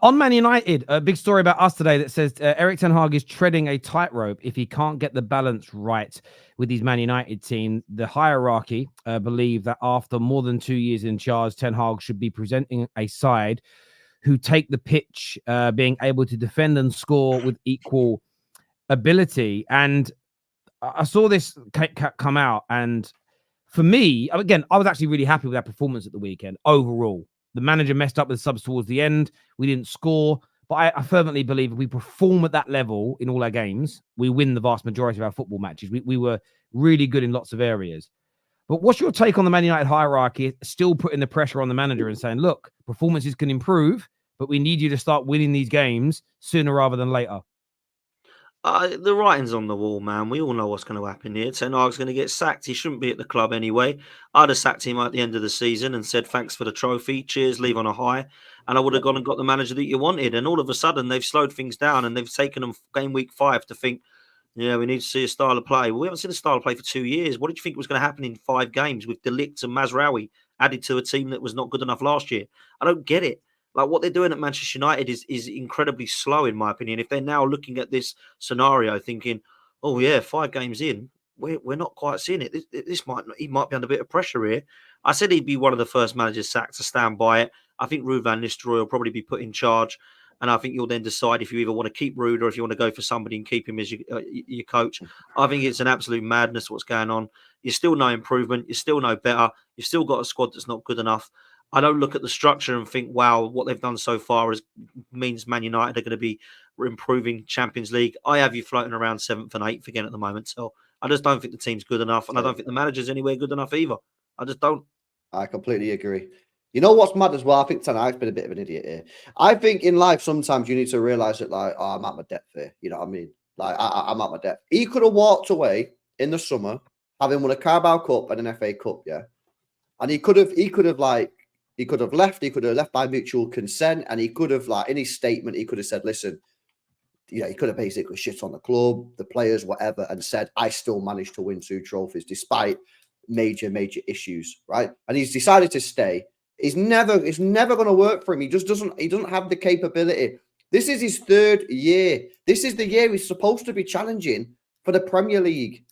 On Man United, a big story about us today that says Erik ten Hag is treading a tightrope if he can't get the balance right with his Man United team. The hierarchy believe that after more than 2 years in charge, Ten Hag should be presenting a side who take the pitch, being able to defend and score with equal ability. And I saw this come out, and for me, again, I was actually really happy with that performance at the weekend overall. The manager messed up with subs towards the end. We didn't score, but I fervently believe if we perform at that level in all our games, we win the vast majority of our football matches. We were really good in lots of areas. But what's your take on the Man United hierarchy still putting the pressure on the manager and saying, look, performances can improve, but we need you to start winning these games sooner rather than later? The writing's on the wall, man. We all know what's going to happen here. Ten Hag's going to get sacked. He shouldn't be at the club anyway. I'd have sacked him at the end of the season and said, thanks for the trophy. Cheers, leave on a high. And I would have gone and got the manager that you wanted. And all of a sudden, they've slowed things down and they've taken them game week 5 to think, yeah, we need to see a style of play. Well, we haven't seen a style of play for 2 years. What did you think was going to happen in 5 games with De Ligt and Mazraoui added to a team that was not good enough last year? I don't get it. Like, what they're doing at Manchester United is incredibly slow, in my opinion. If they're now looking at this scenario thinking, oh, yeah, 5 games in, we're not quite seeing it. He might be under a bit of pressure here. I said he'd be one of the first managers sacked to stand by it. I think Ruud van Nistelrooy will probably be put in charge. And I think you'll then decide if you either want to keep Rude or if you want to go for somebody and keep him as your coach. I think it's an absolute madness what's going on. You're still no improvement. You're still no better. You've still got a squad that's not good enough. I don't look at the structure and think, wow, what they've done so far means Man United are going to be improving Champions League. I have you floating around 7th and 8th again at the moment. So I just don't think the team's good enough. And I don't think the manager's anywhere good enough either. I just don't. I completely agree. You know what's mad as well? I think Ten Hag's been a bit of an idiot here. I think in life, sometimes you need to realize that, like, I'm at my depth here. You know what I mean? Like, I'm at my depth. He could have walked away in the summer, having won a Carabao Cup and an FA Cup, yeah. And he could have left. He could have left by mutual consent, and he could have, like, in his statement, he could have said, listen, you know, he could have basically shit on the club, the players, whatever, and said, I still managed to win 2 trophies despite major issues, right? And he's decided to stay. It's never going to work for him. He doesn't have the capability. This is his 3rd year. This is the year he's supposed to be challenging for the Premier League.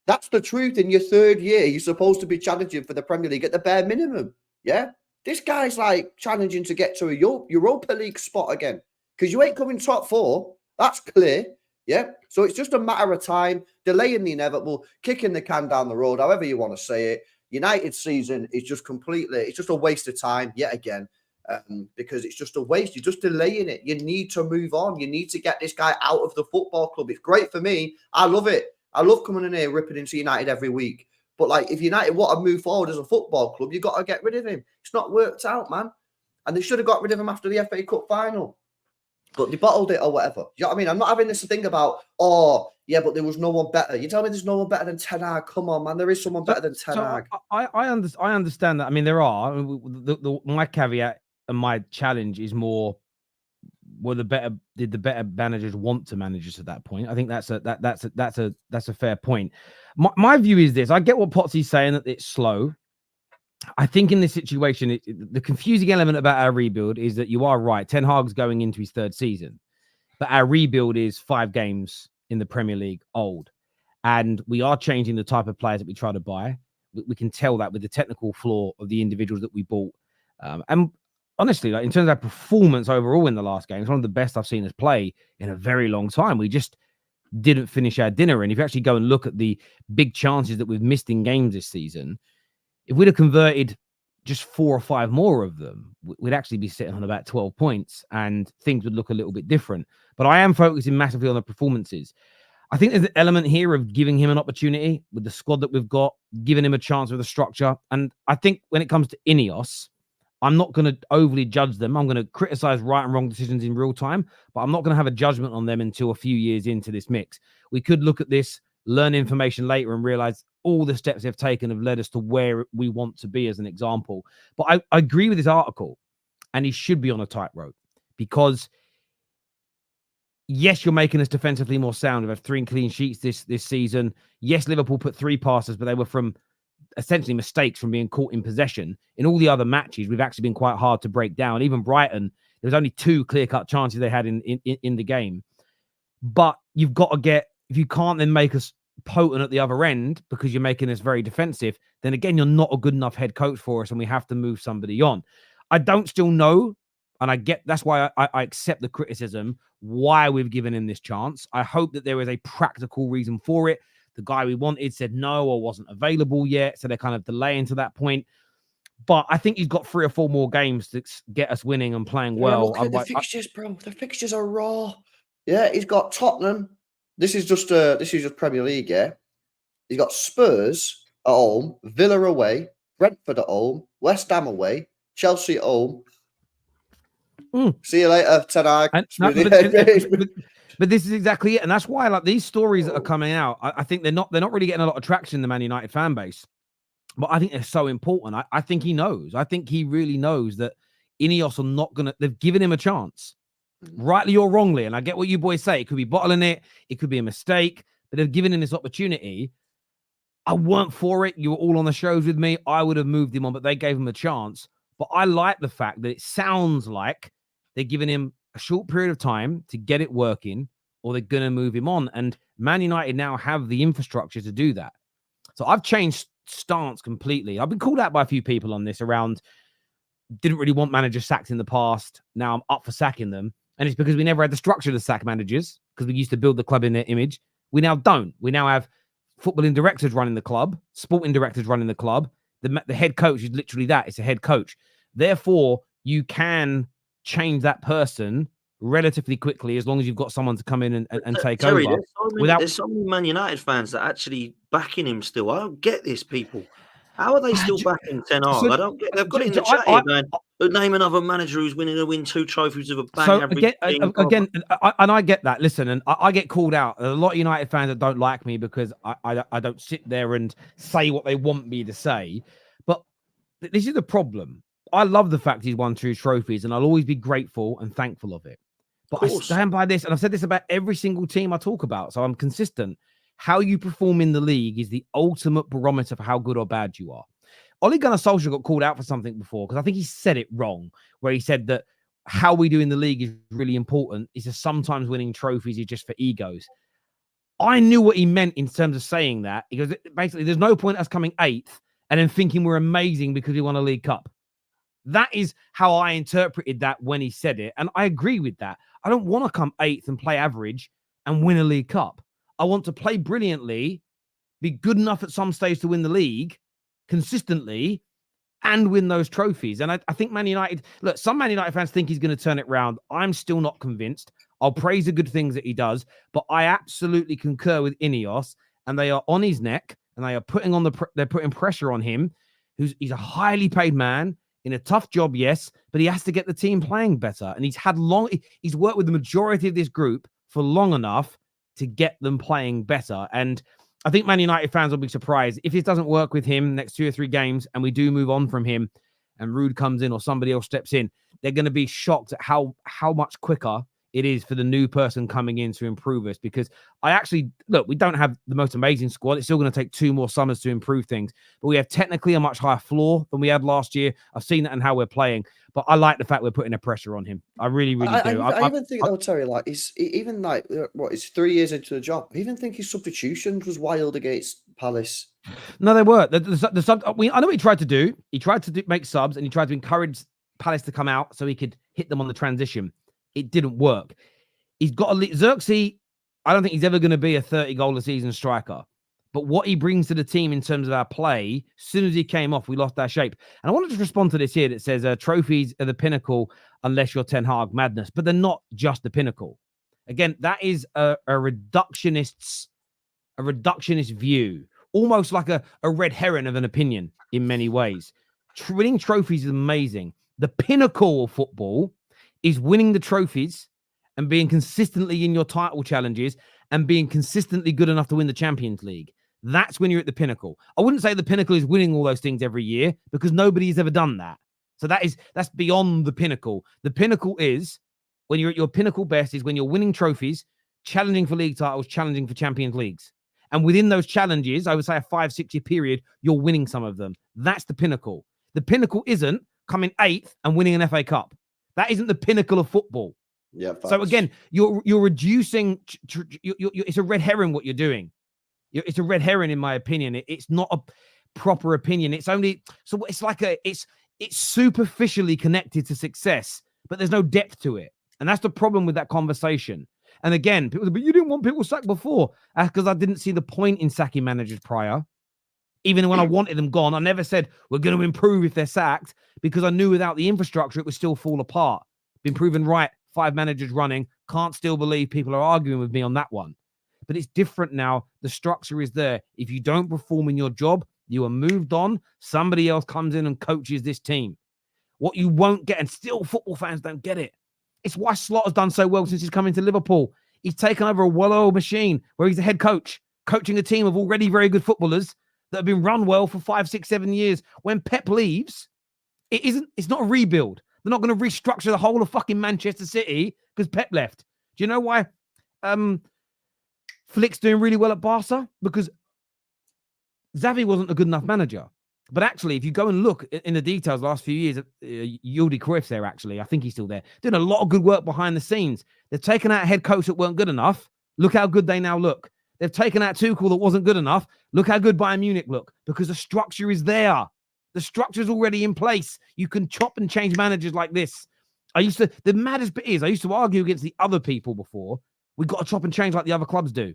That's the truth. In your 3rd year, you're supposed to be challenging for the Premier League at the bare minimum. Yeah. This guy's like challenging to get to a Europa League spot again, because you ain't coming top 4. That's clear. Yeah. So it's just a matter of time, delaying the inevitable, kicking the can down the road, however you want to say it. United season is just it's just a waste of time yet again, because it's just a waste. You're just delaying it. You need to move on. You need to get this guy out of the football club. It's great for me. I love it. I love coming in here, ripping into United every week. But like, if United want to move forward as a football club, you've got to get rid of him. It's not worked out, man. And they should have got rid of him after the FA Cup final. But they bottled it or whatever. You know what I mean? I'm not having this thing about, oh, yeah, but there was no one better. You tell me there's no one better than Ten Hag. Come on, man. There is someone better than Ten Hag. I understand that. I mean, there are. My caveat and my challenge is more, did the better managers want to manage us at that point? I think that's a fair point. My view is this. I get what Potsy's saying, that it's slow. I think in this situation, the confusing element about our rebuild is that you are right. Ten Hag's going into his 3rd season, but our rebuild is 5 games in the Premier League old. And we are changing the type of players that we try to buy. We can tell that with the technical flaw of the individuals that we bought. And honestly, like, in terms of our performance overall in the last game, it's one of the best I've seen us play in a very long time. We just didn't finish our dinner. And if you actually go and look at the big chances that we've missed in games this season, if we'd have converted just 4 or 5 more of them, we'd actually be sitting on about 12 points and things would look a little bit different. But I am focusing massively on the performances. I think there's an element here of giving him an opportunity with the squad that we've got, giving him a chance with the structure. And I think when it comes to Ineos, I'm not going to overly judge them. I'm going to criticize right and wrong decisions in real time, but I'm not going to have a judgment on them until a few years into this mix. We could look at this, learn information later and realize all the steps they've taken have led us to where we want to be as an example. But I agree with this article, and he should be on a tightrope, because yes, you're making us defensively more sound. We've had 3 clean sheets this season. Yes, Liverpool put 3 passes, but they were from essentially mistakes from being caught in possession. In all the other matches, we've actually been quite hard to break down. Even Brighton, there was only 2 clear-cut chances they had in the game. But you've got to get, if you can't then make us potent at the other end because you're making us very defensive, then again, you're not a good enough head coach for us and we have to move somebody on. I don't still know, and I get, that's why I accept the criticism, why we've given him this chance. I hope that there is a practical reason for it. The guy we wanted said no or wasn't available yet, so they're kind of delaying to that point. But I think he's got 3 or 4 more games to get us winning and playing well. Look at the fixtures, bro. The fixtures are raw. Yeah, he's got Tottenham. This is just Premier League, yeah. He's got Spurs at home, Villa away, Brentford at home, West Ham away, Chelsea at home. See you later, Ten Hag. But this is exactly it, and that's why, like, these stories that are coming out, I think they're not really getting a lot of traction in the Man United fan base. But I think they're so important. I think he knows. I think he really knows that Ineos are not gonna. They've given him a chance, rightly or wrongly. And I get what you boys say. It could be bottling it. It could be a mistake. But they've given him this opportunity. I weren't for it. You were all on the shows with me. I would have moved him on, but they gave him a chance. But I like the fact that it sounds like they're giving him a short period of time to get it working, or they're going to move him on. And Man United now have the infrastructure to do that. So I've changed stance completely. I've been called out by a few people on this around, didn't really want managers sacked in the past. Now I'm up for sacking them. And it's because we never had the structure to sack managers, because we used to build the club in their image. We now don't. We now have footballing directors running the club, sporting directors running the club. The head coach is literally that. It's a head coach. Therefore, you can change that person relatively quickly as long as you've got someone to come in and take Terry, over. There's so many Man United fans that are actually backing him still. I don't get this, people. How are they still backing Ten Hag? I don't get. They've got it in the chat here going, name another manager who's to win 2 trophies with a bang. So again, I get that. Listen, and I get called out. A lot of United fans that don't like me because I don't sit there and say what they want me to say. But this is the problem. I love the fact he's won 2 trophies, and I'll always be grateful and thankful of it. But I stand by this, and I've said this about every single team I talk about, so I'm consistent. How you perform in the league is the ultimate barometer for how good or bad you are. Ole Gunnar Solskjaer got called out for something before, because I think he said it wrong, where he said that how we do in the league is really important. Is that sometimes winning trophies is just for egos. I knew what he meant in terms of saying that. He goes, basically, there's no point us coming 8th and then thinking we're amazing because we won a League Cup. That is how I interpreted that when he said it. And I agree with that. I don't want to come 8th and play average and win a League Cup. I want to play brilliantly, be good enough at some stage to win the league consistently, and win those trophies. And I think Man United, look, some Man United fans think he's going to turn it around. I'm still not convinced. I'll praise the good things that he does, but I absolutely concur with Ineos, and they are on his neck, and they are they're putting pressure on him. He's a highly paid man in a tough job, yes, but he has to get the team playing better. And he's worked with the majority of this group for long enough to get them playing better. And I think Man United fans will be surprised if it doesn't work with him next 2 or 3 games and we do move on from him and Rude comes in or somebody else steps in. They're going to be shocked at how much quicker it is for the new person coming in to improve us. Because we don't have the most amazing squad. It's still going to take 2 more summers to improve things, but we have technically a much higher floor than we had last year. I've seen that in how we're playing, but I like the fact we're putting a pressure on him. I really, really do. I even think, though, Terry, like, it's 3 years into the job. I even think his substitutions was wild against Palace. No, they were. The sub. I know what he tried to do. He tried to make subs, and he tried to encourage Palace to come out so he could hit them on the transition. It didn't work. He's got Xerxes. I don't think he's ever going to be a 30-goal a season striker. But what he brings to the team in terms of our play, as soon as he came off, we lost our shape. And I wanted to respond to this here that says trophies are the pinnacle unless you're Ten Hag. Madness. But they're not just the pinnacle. Again, that is a reductionist view, almost like a red herring of an opinion in many ways. Winning trophies is amazing. The pinnacle of football is winning the trophies and being consistently in your title challenges and being consistently good enough to win the Champions League. That's when you're at the pinnacle. I wouldn't say the pinnacle is winning all those things every year, because nobody's ever done that. So that's beyond the pinnacle. The pinnacle is when you're at your pinnacle best is when you're winning trophies, challenging for league titles, challenging for Champions Leagues. And within those challenges, I would say a 5-6 year period, you're winning some of them. That's the pinnacle. The pinnacle isn't coming 8th and winning an FA Cup. That isn't the pinnacle of football. Yeah. So again, you're reducing. It's a red herring what you're doing. It's a red herring, in my opinion. It's not a proper opinion. It's only so. It's like it's superficially connected to success, but there's no depth to it, and that's the problem with that conversation. And again, people say, but you didn't want people sacked before, because I didn't see the point in sacking managers prior. Even when I wanted them gone, I never said we're going to improve if they're sacked, because I knew without the infrastructure, it would still fall apart. Been proven right. 5 managers running. Can't still believe people are arguing with me on that one. But it's different now. The structure is there. If you don't perform in your job, you are moved on. Somebody else comes in and coaches this team. What you won't get, and still football fans don't get it. It's why Slot has done so well since he's come into Liverpool. He's taken over a well-oiled machine where he's a head coach, coaching a team of already very good footballers that have been run well for 5, 6, 7 years. When Pep leaves, it's not a rebuild. They're not going to restructure the whole of fucking Manchester City because Pep left. Do you know why Flick's doing really well at Barca? Because Xavi wasn't a good enough manager. But actually, if you go and look in the details the last few years, Jordi Cruyff's there, actually. I think he's still there. Doing a lot of good work behind the scenes. They've taken out a head coach that weren't good enough. Look how good they now look. They've taken out Tuchel that wasn't good enough. Look how good Bayern Munich look, because the structure is there. The structure's already in place. You can chop and change managers like this. The maddest bit is I used to argue against the other people before. We got to chop and change like the other clubs do.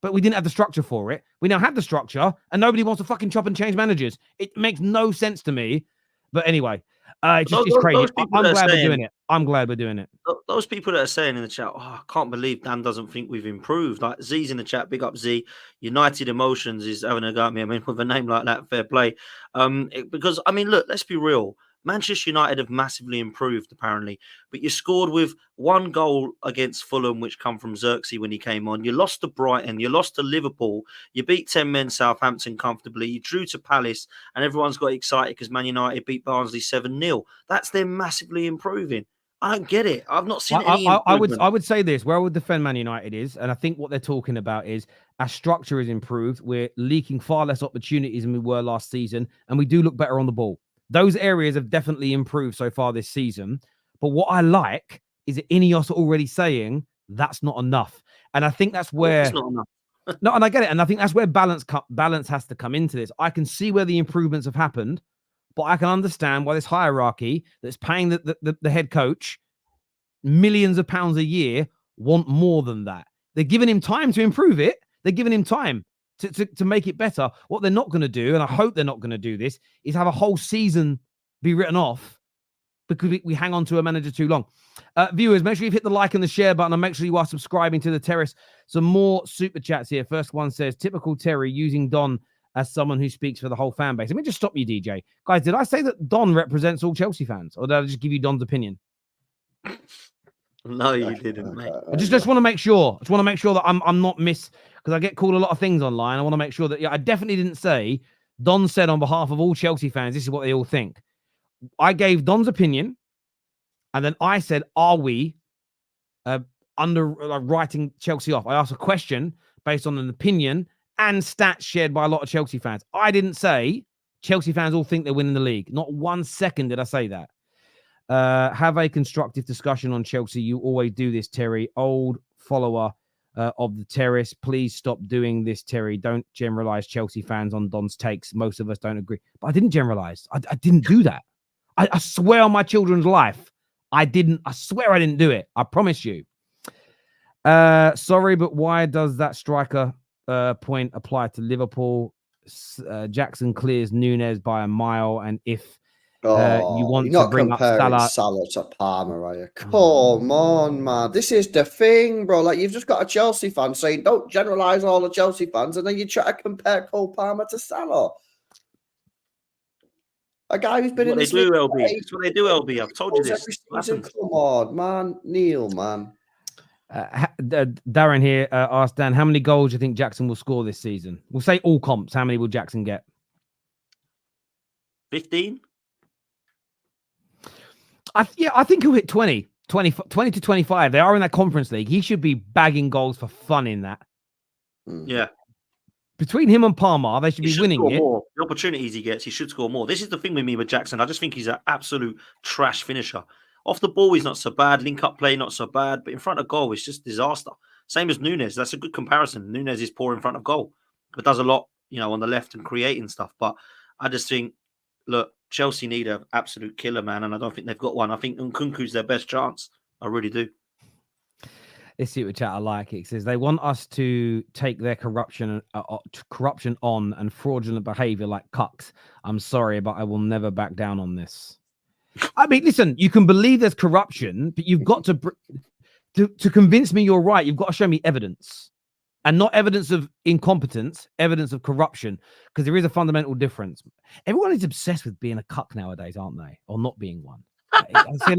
But we didn't have the structure for it. We now have the structure, and nobody wants to fucking chop and change managers. It makes no sense to me. But anyway, it's crazy. I'm glad we're doing it. I'm glad we're doing it. Those people that are saying in the chat, oh, I can't believe Dan doesn't think we've improved. Like Z's in the chat, big up Z. United Emotions is having a go at me. I mean, with a name like that, fair play. Because, I mean, look, let's be real. Manchester United have massively improved, apparently. But you scored with 1 goal against Fulham, which come from Xerxes when he came on. You lost to Brighton. You lost to Liverpool. You beat 10 men Southampton comfortably. You drew to Palace, and everyone's got excited because Man United beat Barnsley 7-0. That's them massively improving. I don't get it. I've not seen any improvement. I would say this. Where I would defend Man United is, and I think what they're talking about is our structure is improved. We're leaking far less opportunities than we were last season, and we do look better on the ball. Those areas have definitely improved so far this season. But what I like is that Ineos are already saying that's not enough. And I think that's where... It's not enough. No, and I get it. And I think that's where balance has to come into this. I can see where the improvements have happened, but I can understand why this hierarchy that's paying the head coach millions of pounds a year want more than that. They're giving him time to improve it. They're giving him time to make it better. What they're not going to do, and I hope they're not going to do this, is have a whole season be written off because we hang on to a manager too long. Viewers, make sure you've hit the like and the share button, and make sure you are subscribing to the Terrace. Some more super chats here. First one says, typical Terry using Don as someone who speaks for the whole fan base. Let me just stop you, DJ. Guys, did I say that Don represents all Chelsea fans, or did I just give you Don's opinion? No, you didn't, mate. I just want to make sure. I just want to make sure that I'm not because I get called a lot of things online. I want to make sure that I definitely didn't say Don said on behalf of all Chelsea fans, this is what they all think. I gave Don's opinion, and then I said, are we writing Chelsea off? I asked a question based on an opinion and stats shared by a lot of Chelsea fans. I didn't say Chelsea fans all think they're winning the league. Not 1 second did I say that. Have a constructive discussion on Chelsea. You always do this, Terry. Old follower of the Terrace. Please stop doing this, Terry. Don't generalize Chelsea fans on Don's takes. Most of us don't agree. But I didn't generalize. I didn't do that. I swear on my children's life. I swear I didn't do it. I promise you. Sorry, but why does that striker point apply to Liverpool? Jackson clears Nunes by a mile, and if you want to bring up Salah to Palmer, are you? Come on, man. This is the thing, bro. Like, you've just got a Chelsea fan saying, don't generalize all the Chelsea fans, and then you try to compare Cole Palmer to Salah. A guy who's been in this league. It's what they do, LB. I've told you this. Come on, man. Neil, man. Darren here asked Dan, how many goals do you think Jackson will score this season? We'll say all comps. How many will Jackson get? 15? I think he'll hit 20 to 25. They are in that Conference League. He should be bagging goals for fun in that. Yeah. Between him and Palmer, they should be winning it. More. The opportunities he gets, he should score more. This is the thing with me with Jackson. I just think he's an absolute trash finisher. Off the ball, he's not so bad. Link-up play, not so bad. But in front of goal, it's just disaster. Same as Nunes. That's a good comparison. Nunes is poor in front of goal, but does a lot, on the left and creating stuff. But I just think, look, Chelsea need an absolute killer, man, and I don't think they've got one. I think Nkunku's their best chance. I really do. Let's see what chat I like. It says they want us to take their corruption on and fraudulent behavior like cucks. I'm sorry, but I will never back down on this. I mean, listen, you can believe there's corruption, but you've got to convince me you're right. You've got to show me evidence, and not evidence of incompetence, evidence of corruption, because there is a fundamental difference. Everyone is obsessed with being a cuck nowadays, aren't they? Or not being one. I see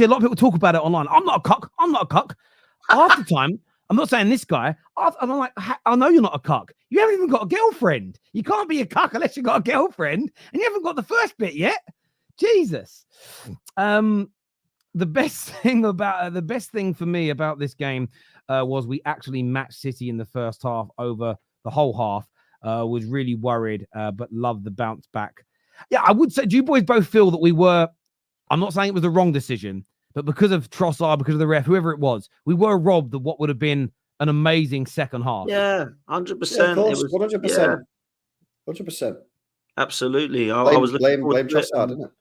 a lot of people talk about it online. I'm not a cuck. I'm not a cuck. Half the time, I'm not saying this guy. I'm like, I know you're not a cuck. You haven't even got a girlfriend. You can't be a cuck unless you've got a girlfriend, and you haven't got the first bit yet. Jesus. The best thing for me about this game was we actually matched City in the first half over the whole half. Was really worried, but loved the bounce back. Yeah, I would say, do you boys both feel that we were, I'm not saying it was the wrong decision, but because of Trossard, because of the ref, whoever it was, we were robbed of what would have been an amazing second half. Yeah, 100%. Yeah, of course, 100%. 100%. Absolutely. I was blame Trossard, isn't it?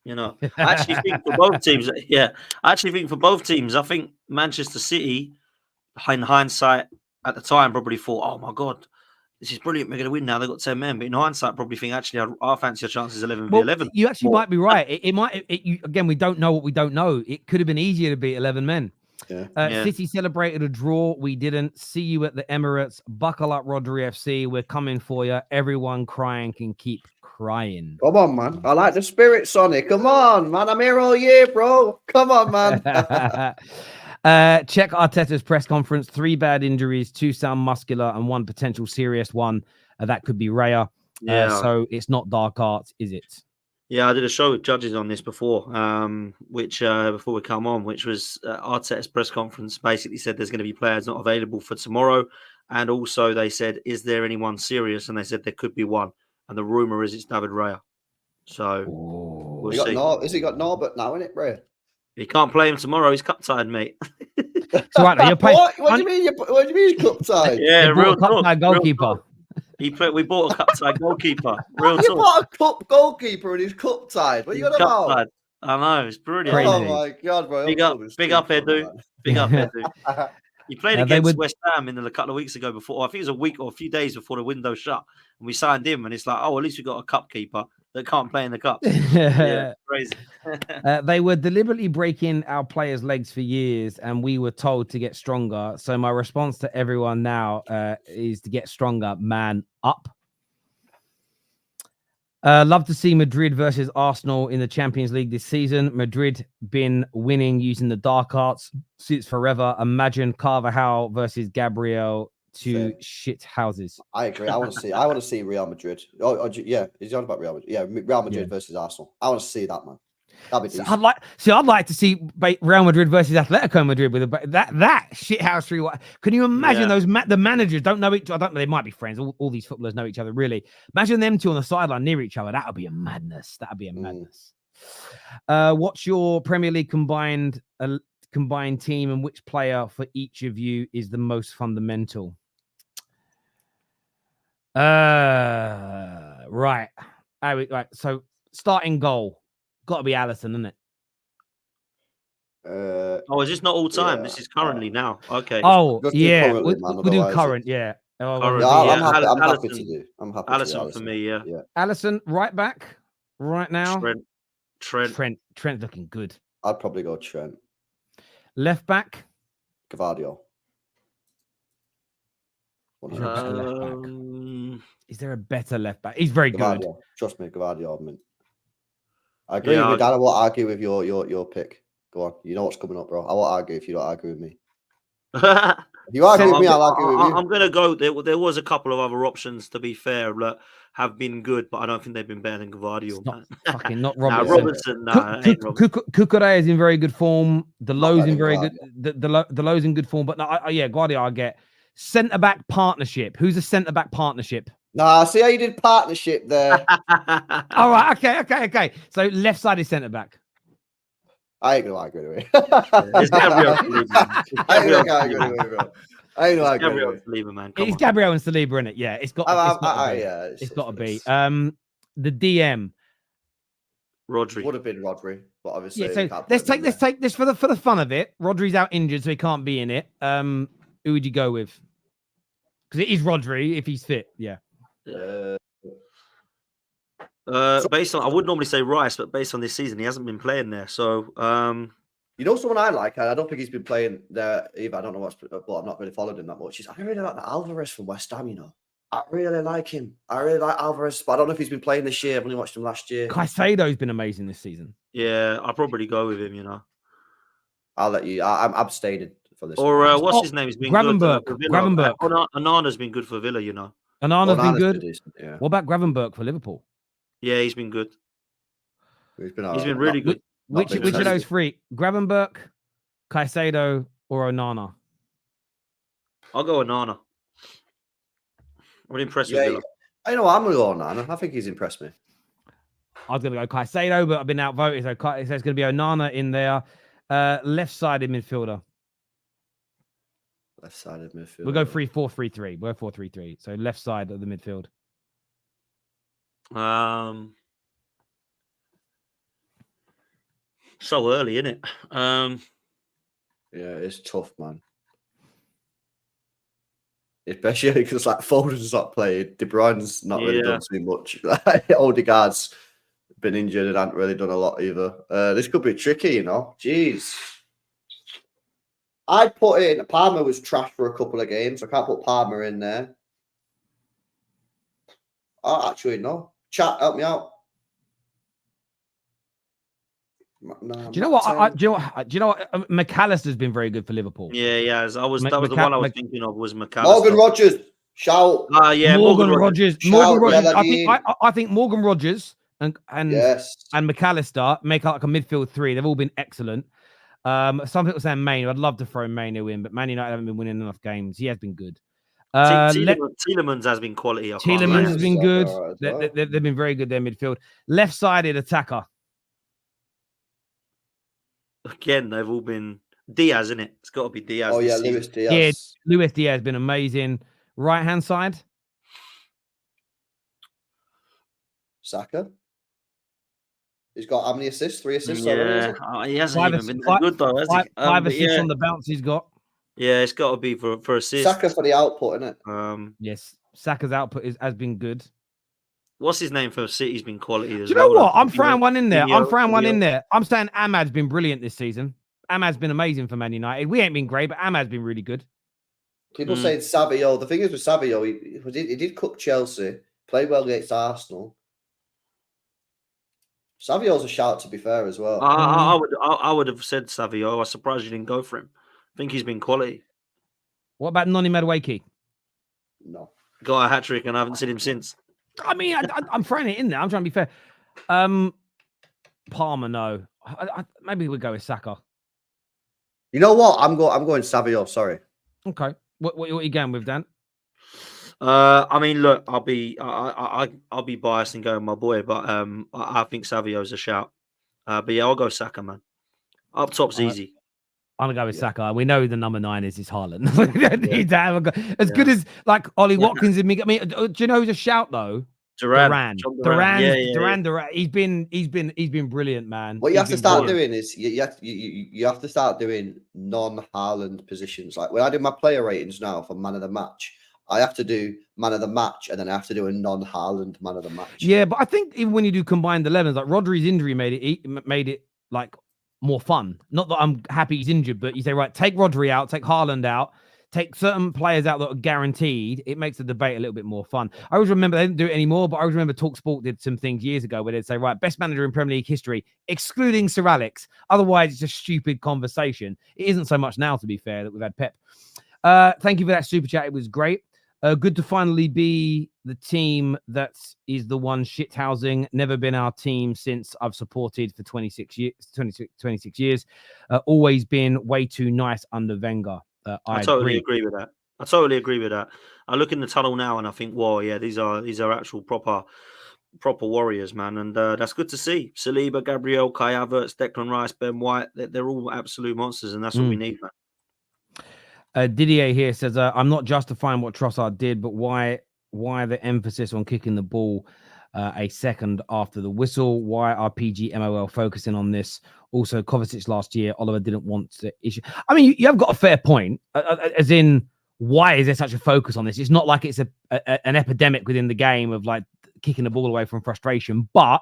You know, I actually think for both teams, I think Manchester City, in hindsight, at the time, probably thought, "Oh my god, this is brilliant. We're going to win now. They've got 10 men." But in hindsight, probably think actually, I fancy our chances 11 v Well, 11. you actually might be right. Again, we don't know what we don't know. It could have been easier to beat 11 men. Yeah. City celebrated a draw. We didn't. See you at the Emirates. Buckle up, Rodri FC. We're coming for you. Everyone crying can keep crying. Come on, man. I like the spirit, Sonny. Come on, man. I'm here all year, bro. Come on, man. Check Arteta's press conference. 3 bad injuries, 2 sound muscular, and 1 potential serious one. That could be Raya. So it's not dark arts, is it? Yeah, I did a show with judges on this before, which before we come on, which was Arteta's press conference. Basically said there's going to be players not available for tomorrow, and also they said, "Is there anyone serious?" And they said there could be one, and the rumor is it's David Raya. So we'll see. Has he got Norbert now, innit, bro? He can't play him tomorrow. He's cup tied, mate. So right now, you're playing. What do you mean? What do you mean cup tied? Yeah, real cup tied goalkeeper. We bought a cup tied goalkeeper. Real You talk. bought a cup goalkeeper and he's cup tied. What are you on about? Tied. I know, it's brilliant. Crazy. Oh my god, bro! Big up, Edu. Big up, Edu. He played against West Ham a couple of weeks ago before. I think it was a week or a few days before the window shut, and we signed him. And it's like, oh, at least we got a cup keeper that can't play in the cup. Yeah, crazy. They were deliberately breaking our players' legs for years, and we were told to get stronger. So my response to everyone now is to get stronger, man up. Love to see Madrid versus Arsenal in the Champions League this season. Madrid been winning using the dark arts since forever. Imagine Carvajal versus Gabriel, 2 shit houses. I agree. I want to see Real Madrid. Yeah, is he on about Real Madrid? Yeah, Real Madrid versus Arsenal. I want to see that, man. That'd be decent. I'd like to see Real Madrid versus Atletico Madrid with that shithousery. Can you imagine those the managers don't know each other? I don't know, they might be friends. All these footballers know each other, really. Imagine them 2 on the sideline near each other. That would be a madness. What's your Premier League combined team, and which player for each of you is the most fundamental? Right. So starting goal. Got to be Alisson, isn't it? Is this not all time? This is currently now. Okay. Oh, yeah. We'll do current, yeah. I'm happy to do. Alisson for me, yeah. Alisson, right back, right now. Trent looking good. I'd probably go Trent. Left back. Gvardiol. Is there a better left back? He's very good. Trust me, Gvardiol. Man. I agree with Dan. I won't argue with your pick. Go on. You know what's coming up, bro. I won't argue if you don't argue with me. If you argue with me, I'll argue with you. I'm going to go. There was a couple of other options, to be fair, that have been good, but I don't think they've been better than Gvardiol. Not Robertson. Cucurella is in very good form. The Low's in very good. The Low's in good form. But Gvardiol I get. Centre back partnership. Who's a centre back partnership? Nah, see how you did partnership there. All right, okay. So left side is centre back. I ain't gonna argue with it. It's Gabriel Saliba, man. It's Gabriel and Saliba, in it. Yeah, it's got. It's got to be. The DM. Rodri would have been Rodri, but obviously. Yeah, so let's take this for the fun of it. Rodri's out injured, so he can't be in it. Who would you go with? Because it is Rodri if he's fit. Yeah. Based on, I would normally say Rice, but based on this season, he hasn't been playing there. So, you know, someone I like, and I don't think he's been playing there either. I don't know but I've not really followed him that much. I really like the Alvarez from West Ham. You know, I really like him. I really like Alvarez, but I don't know if he's been playing this year. I've only watched him last year. Caicedo's been amazing this season. Yeah, I'll probably go with him. You know, I'll let you. I'm abstaining for this. Or what's his name? He's been Gravenberch. Good. Gravenberch. Anana's been good for Villa. You know, Anana's been good. Decent, yeah. What about Gravenberch for Liverpool? Yeah, he's been good. He's been really good. Which of those 3? Gravenberch, Caicedo, or Onana? I'll go Onana. I'm impressed with Villa. I know I'm going to go Onana. I think he's impressed me. I was going to go Caicedo, but I've been outvoted. So it's going to be Onana in there. Left-sided midfielder. Left-sided midfielder. We'll go 3-4-3-3. We're 4-3-3. So left side of the midfield. So early, isn't it? Yeah, it's tough, man. Especially because like Foden's not played, De Bruyne's not really done too much. Like, Odegaard's been injured and hasn't really done a lot either. This could be tricky, you know. Jeez. I'd put in Palmer was trash for a couple of games. I can't put Palmer in there. Oh, actually, no. Chat, help me out. No, Do you know what? Do you know what? McAllister's been very good for Liverpool. Yeah. That was the one I was thinking of. Was McAllister. Morgan Rogers, shout. Yeah, Morgan Rogers. Shout, Morgan Rogers. yeah, I think Morgan Rogers and yes, and McAllister make like a midfield three. They've all been excellent. Some people saying Mainu. I'd love to throw Mainu in, but Man United haven't been winning enough games. He has been good. Tielemans has been quality. Tielemans has been good. Right, they've been very good. Their midfield, left-sided attacker. Again, they've all been Diaz, isn't it? It's got to be Diaz. Oh yeah, Luis Diaz. Yeah, Luis Diaz has been amazing. Right-hand side, Saka. He's got how many assists? 3 assists. Yeah, he hasn't even been that good though, has he? Five assists on the bounce he's got. Yeah, it's got to be for assists. Saka for the output, isn't it? Yes, Saka's output has been good. What's his name for City's been quality as well. Do you know what? I'm throwing one in there. Coutinho. I'm saying Ahmad's been brilliant this season. Ahmad's been amazing for Man United. We ain't been great, but Ahmad's been really good. People saying Savio. The thing is with Savio, he did cook Chelsea, played well against Arsenal. Savio's a shout, to be fair, as well. I would have said Savio. I was surprised you didn't go for him. I think he's been quality. What about Noni Madueke? No. Got a hat-trick and I haven't seen him since. I mean, I'm throwing it in there. I'm trying to be fair. Palmer, no. Maybe we'll go with Saka. You know what? I'm going Savio. Sorry. Okay. What are you going with, Dan? I mean, look, I'll be biased and go with my boy, but I think Savio's a shout. But yeah, I'll go Saka, man. Up top's easy. I'm gonna go with Saka. We know the number 9 is Haaland. We don't need to have as good as like Ollie Watkins and me. I mean, do you know who's a shout though? Duran. He's been brilliant, man. What you have to start doing is you have to start doing non-Haaland positions. Like when I do my player ratings now for man of the match, I have to do man of the match and then I have to do a non-Haaland man of the match. Yeah, but I think even when you do combined 11s, like Rodri's injury made it like more fun. Not that I'm happy he's injured, but you say, right, take Rodri out, take Haaland out, take certain players out that are guaranteed. It makes the debate a little bit more fun. I always remember, they didn't do it anymore, but I always remember TalkSport did some things years ago where they'd say, right, best manager in Premier League history, excluding Sir Alex. Otherwise, it's a stupid conversation. It isn't so much now, to be fair, that we've had Pep. Thank you for that super chat. It was great. Good to finally be the team that is the one shithousing. Never been our team since I've supported for 26 years. Always been way too nice under Wenger. I totally agree with that. I look in the tunnel now and I think, well, yeah, these are actual proper warriors, man. And that's good to see. Saliba, Gabriel, Kai Havertz, Declan Rice, Ben White, they're all absolute monsters and that's what we need, man. Didier here says, I'm not justifying what Trossard did, but why the emphasis on kicking the ball a second after the whistle? Why are PG MOL focusing on this? Also, Kovacic last year, Oliver didn't want to issue. I mean, you have got a fair point, as in, why is there such a focus on this? It's not like it's an epidemic within the game of like kicking the ball away from frustration, but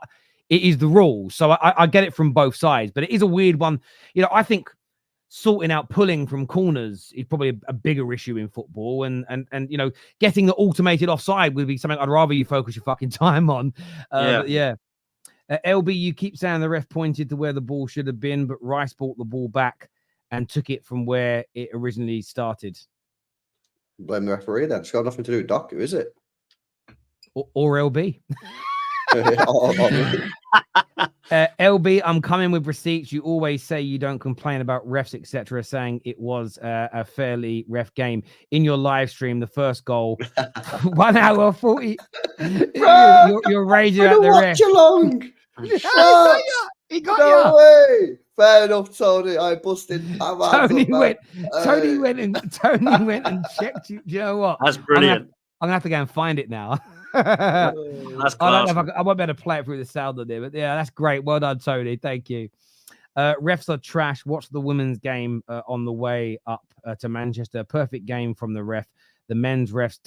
it is the rule. So I get it from both sides, but it is a weird one. You know, I think sorting out pulling from corners is probably a bigger issue in football, and you know, getting the automated offside would be something I'd rather you focus your fucking time on. LB, you keep saying the ref pointed to where the ball should have been, but Rice brought the ball back and took it from where it originally started. Blame the referee then. It's got nothing to do with Doku, is it? Or LB. LB, I'm coming with receipts. You always say you don't complain about refs, etc., saying it was a fairly ref game. In your live stream, the first goal, 1 hour 40. You're raging at the ref. Along. He got no way. Fair enough, Tony. I busted. Tony went and checked you. Do you know what? That's brilliant. I'm gonna have to go and find it now. That's I don't know if I won't be able to play it through the sound on there, but yeah, that's great. Well done, Tony. Thank you. Refs are trash. Watch the women's game on the way up to Manchester. Perfect game from the ref. The men's refs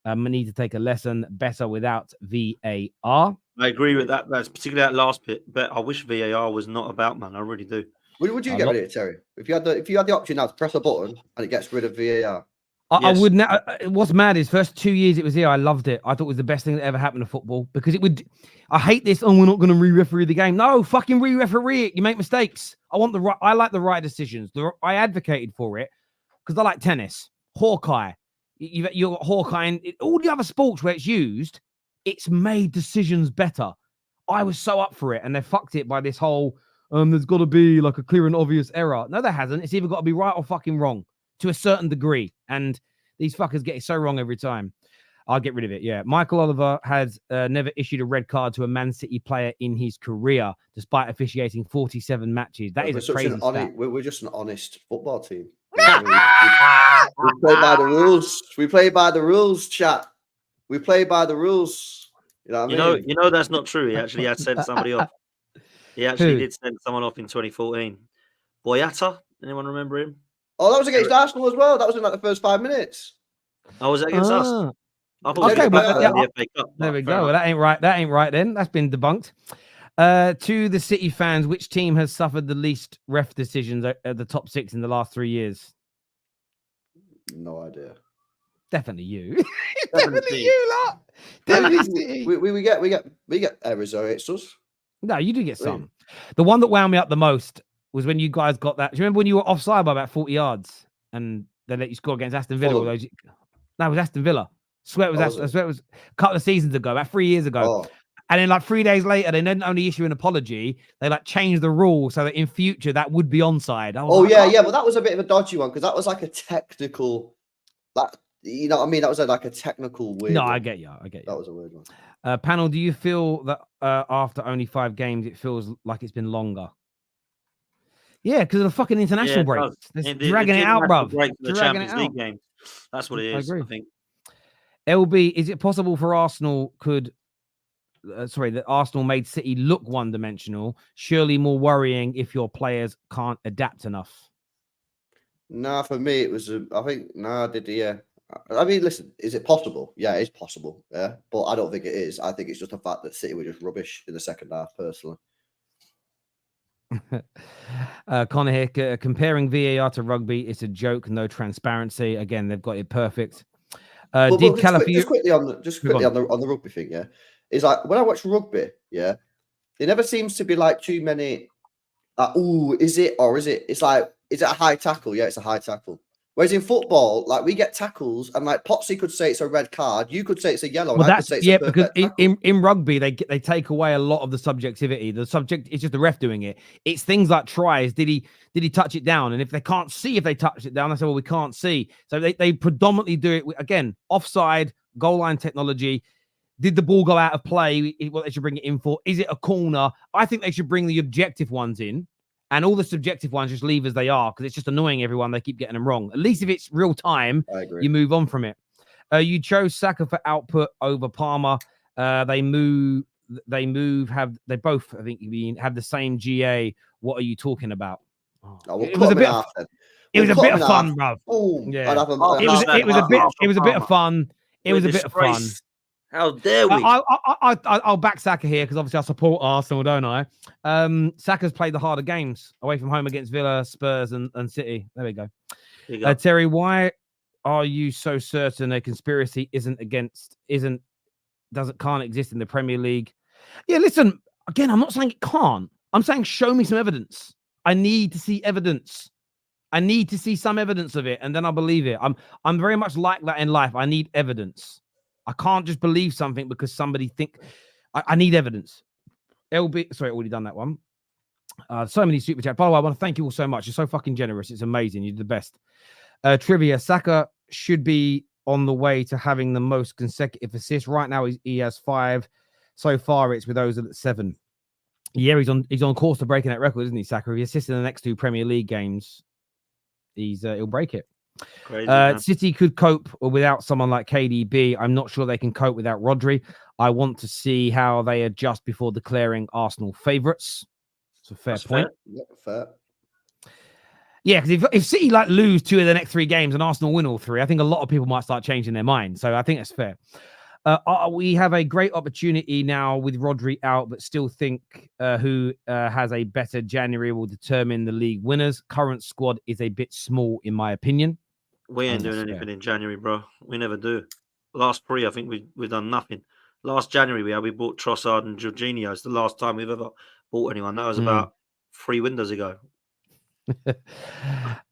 need to take a lesson better without VAR. I agree with that. That's particularly that last bit. But I wish VAR was not about, man. I really do. Would you get rid of it, Terry? If you had the option now to press a button and it gets rid of VAR. I would now. What's mad is first 2 years it was here. I loved it. I thought it was the best thing that ever happened to football because it would. I hate this. Oh, we're not going to re-referee the game. No, fucking re-referee it. You make mistakes. I like the right decisions. I advocated for it because I like tennis. Hawkeye. You're Hawkeye and all the other sports where it's used. It's made decisions better. I was so up for it, and they fucked it by this whole. There's got to be like a clear and obvious error. No, there hasn't. It's either got to be right or fucking wrong. To a certain degree, and these fuckers get it so wrong every time. I'll get rid of it. Yeah, Michael Oliver has never issued a red card to a Man City player in his career, despite officiating 47 matches. That is a crazy stat. We're just an honest football team. we play by the rules. We play by the rules, chat. We play by the rules. You know what I mean? You know that's not true. He actually had sent somebody off. He actually did send someone off in 2014. Boyata. Anyone remember him? Oh, that was against Arsenal as well. That was in like the first 5 minutes. Oh, was it against us? Okay, there we go. Well, that ain't right. That ain't right then. That's been debunked. To the City fans, which team has suffered the least ref decisions at the top 6 in the last 3 years? No idea. Definitely you. Definitely you, lot. Definitely City. We get errors, though. It's us. No, you do get some. The one that wound me up the most was when you guys got that. Do you remember when you were offside by about 40 yards and they let you score against Aston Villa? No, it was Aston Villa. I swear it was a couple of seasons ago, about 3 years ago. Oh. And then like 3 days later, they didn't only issue an apology. They like changed the rule so that in future that would be onside. But that was a bit of a dodgy one because that was like a technical, you know what I mean? That was like a technical weird. No, one. I get you. That was a weird one. Panel, do you feel that after only 5 games, it feels like it's been longer? Yeah, because of the fucking international breaks. Dragging it out, bruv. The Champions League games. That's what it is, I think. LB, is it possible for Arsenal that Arsenal made City look one-dimensional? Surely more worrying if your players can't adapt enough. Nah, for me, it was, I mean, listen, is it possible? Yeah, it's possible. Yeah, but I don't think it is. I think it's just the fact that City were just rubbish in the second half, personally. Connor here, comparing VAR to rugby, it's a joke. No transparency. Again, they've got it perfect. Just quickly on the rugby thing, yeah. It's like when I watch rugby, yeah, there never seems to be like too many. Like, is it or is it? It's like, is it a high tackle? Yeah, it's a high tackle. Whereas in football, like we get tackles, and like Potsy could say it's a red card, you could say it's a yellow. Well, because in rugby they take away a lot of the subjectivity. The subject is just the ref doing it. It's things like tries. Did he touch it down? And if they can't see if they touched it down, they say, well, we can't see. So they predominantly do it again, offside, goal line technology. Did the ball go out of play? What they should bring it in for? Is it a corner? I think they should bring the objective ones in. And all the subjective ones just leave as they are because it's just annoying everyone. They keep getting them wrong. At least if it's real time, you move on from it. You chose Saka for output over Palmer. They both, I think, have the same GA. What are you talking about? It was a bit of fun, bruv. Yeah. It was a bit of fun. It was a bit of fun. How dare we? I'll back Saka here because obviously I support Arsenal, don't I? Saka's played the harder games away from home against Villa, Spurs, and City. There we go. Terry, why are you so certain a conspiracy can't exist in the Premier League? Yeah, listen, again, I'm not saying it can't. I'm saying show me some evidence. I need to see evidence. I need to see some evidence of it, and then I'll believe it. I'm very much like that in life. I need evidence. I can't just believe something because somebody I need evidence. LB, sorry, already done that one. So many super chats. By the way, I want to thank you all so much. You're so fucking generous. It's amazing. You're the best. Trivia. Saka should be on the way to having the most consecutive assists. Right now, he has 5. So far, it's with those at 7. Yeah, he's on course to breaking that record, isn't he, Saka? If he assists in the next 2 Premier League games, he'll break it. Crazy, City could cope without someone like KDB. I'm not sure they can cope without Rodri. I want to see how they adjust before declaring Arsenal favourites. It's a fair That's point. fair. Yeah, fair. Yeah, because if City like lose 2 of the next 3 games and Arsenal win all 3, I think a lot of people might start changing their mind. So I think that's fair. We have a great opportunity now with Rodri out, but still think who has a better January will determine the league winners. Current squad is a bit small, in my opinion. We ain't doing anything in January, bro. We never do. Last 3, I think we've done nothing. Last January, we bought Trossard and Jorginho. It's the last time we've ever bought anyone. That was about 3 windows ago.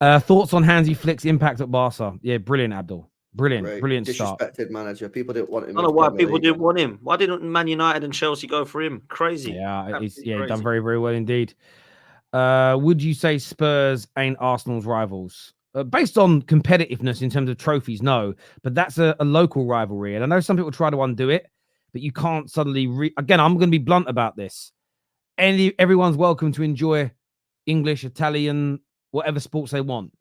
Thoughts on Hansi Flick's impact at Barca? Yeah, brilliant, Abdul. Brilliant start. Disrespected manager. People didn't want him. I don't know why people didn't want him. Why didn't Man United and Chelsea go for him? Crazy. Yeah, he's crazy. Done very, very well indeed. Would you say Spurs ain't Arsenal's rivals? Based on competitiveness in terms of trophies, no. But that's a local rivalry. And I know some people try to undo it, but you can't suddenly... Again, I'm going to be blunt about this. Everyone's welcome to enjoy English, Italian, whatever sports they want.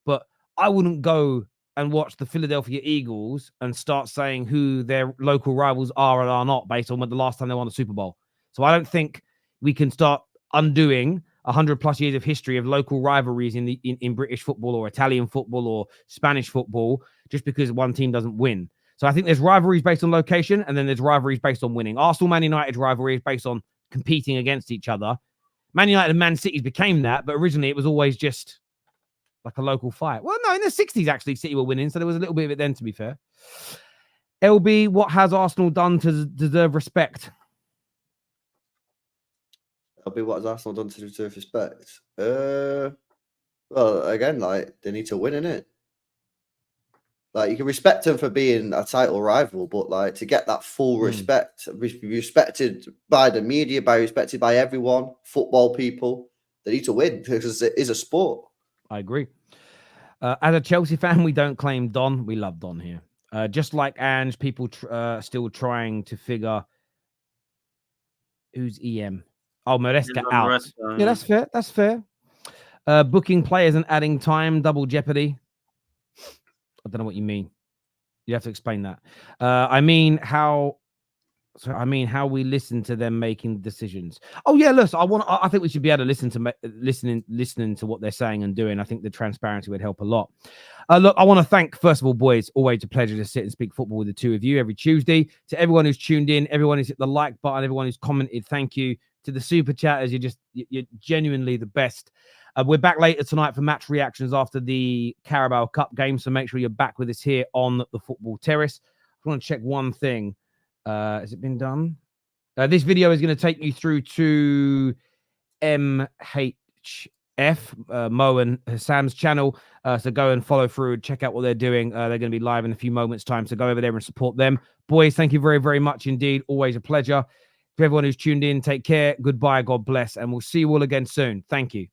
But I wouldn't go and watch the Philadelphia Eagles and start saying who their local rivals are and are not based on when the last time they won the Super Bowl. So I don't think we can start undoing 100+ years of history of local rivalries in British football or Italian football or Spanish football just because one team doesn't win. So I think there's rivalries based on location and then there's rivalries based on winning. Arsenal, Man United rivalry is based on competing against each other. Man United and Man City became that, but originally it was always just like a local fight. Well, no, in the 60s, actually, City were winning, so there was a little bit of it then, to be fair. LB, what has Arsenal done to deserve respect? LB, what has Arsenal done to deserve respect? Well, again, like, they need to win, innit? Like, you can respect them for being a title rival, but, like, to get that full respect, be respected by the media, respected by everyone, football people, they need to win because it is a sport. I agree. As a Chelsea fan, we don't claim Don. We love Don here. Just like Ange, people still trying to figure who's EM. Oh, Maresca out. Yeah, that's fair. That's fair. Booking players and adding time, double jeopardy. I don't know what you mean. You have to explain that. I mean how we listen to them making decisions. Oh yeah, look, I think we should be able to listening to what they're saying and doing. I think the transparency would help a lot. Look, I want to thank, first of all, boys, always a pleasure to sit and speak football with the two of you every Tuesday. To everyone who's tuned in, everyone who's hit the like button, everyone who's commented, thank you. To the super chatters, you're genuinely the best. We're back later tonight for match reactions after the Carabao Cup game, so make sure you're back with us here on the Football Terrace. I want to check one thing. Has it been done? This video is going to take you through to MHF, Mo and Sam's channel. So go and follow through and check out what they're doing. They're going to be live in a few moments' time, so go over there and support them. Boys, thank you very, very much indeed. Always a pleasure. For everyone who's tuned in, take care. Goodbye. God bless. And we'll see you all again soon. Thank you.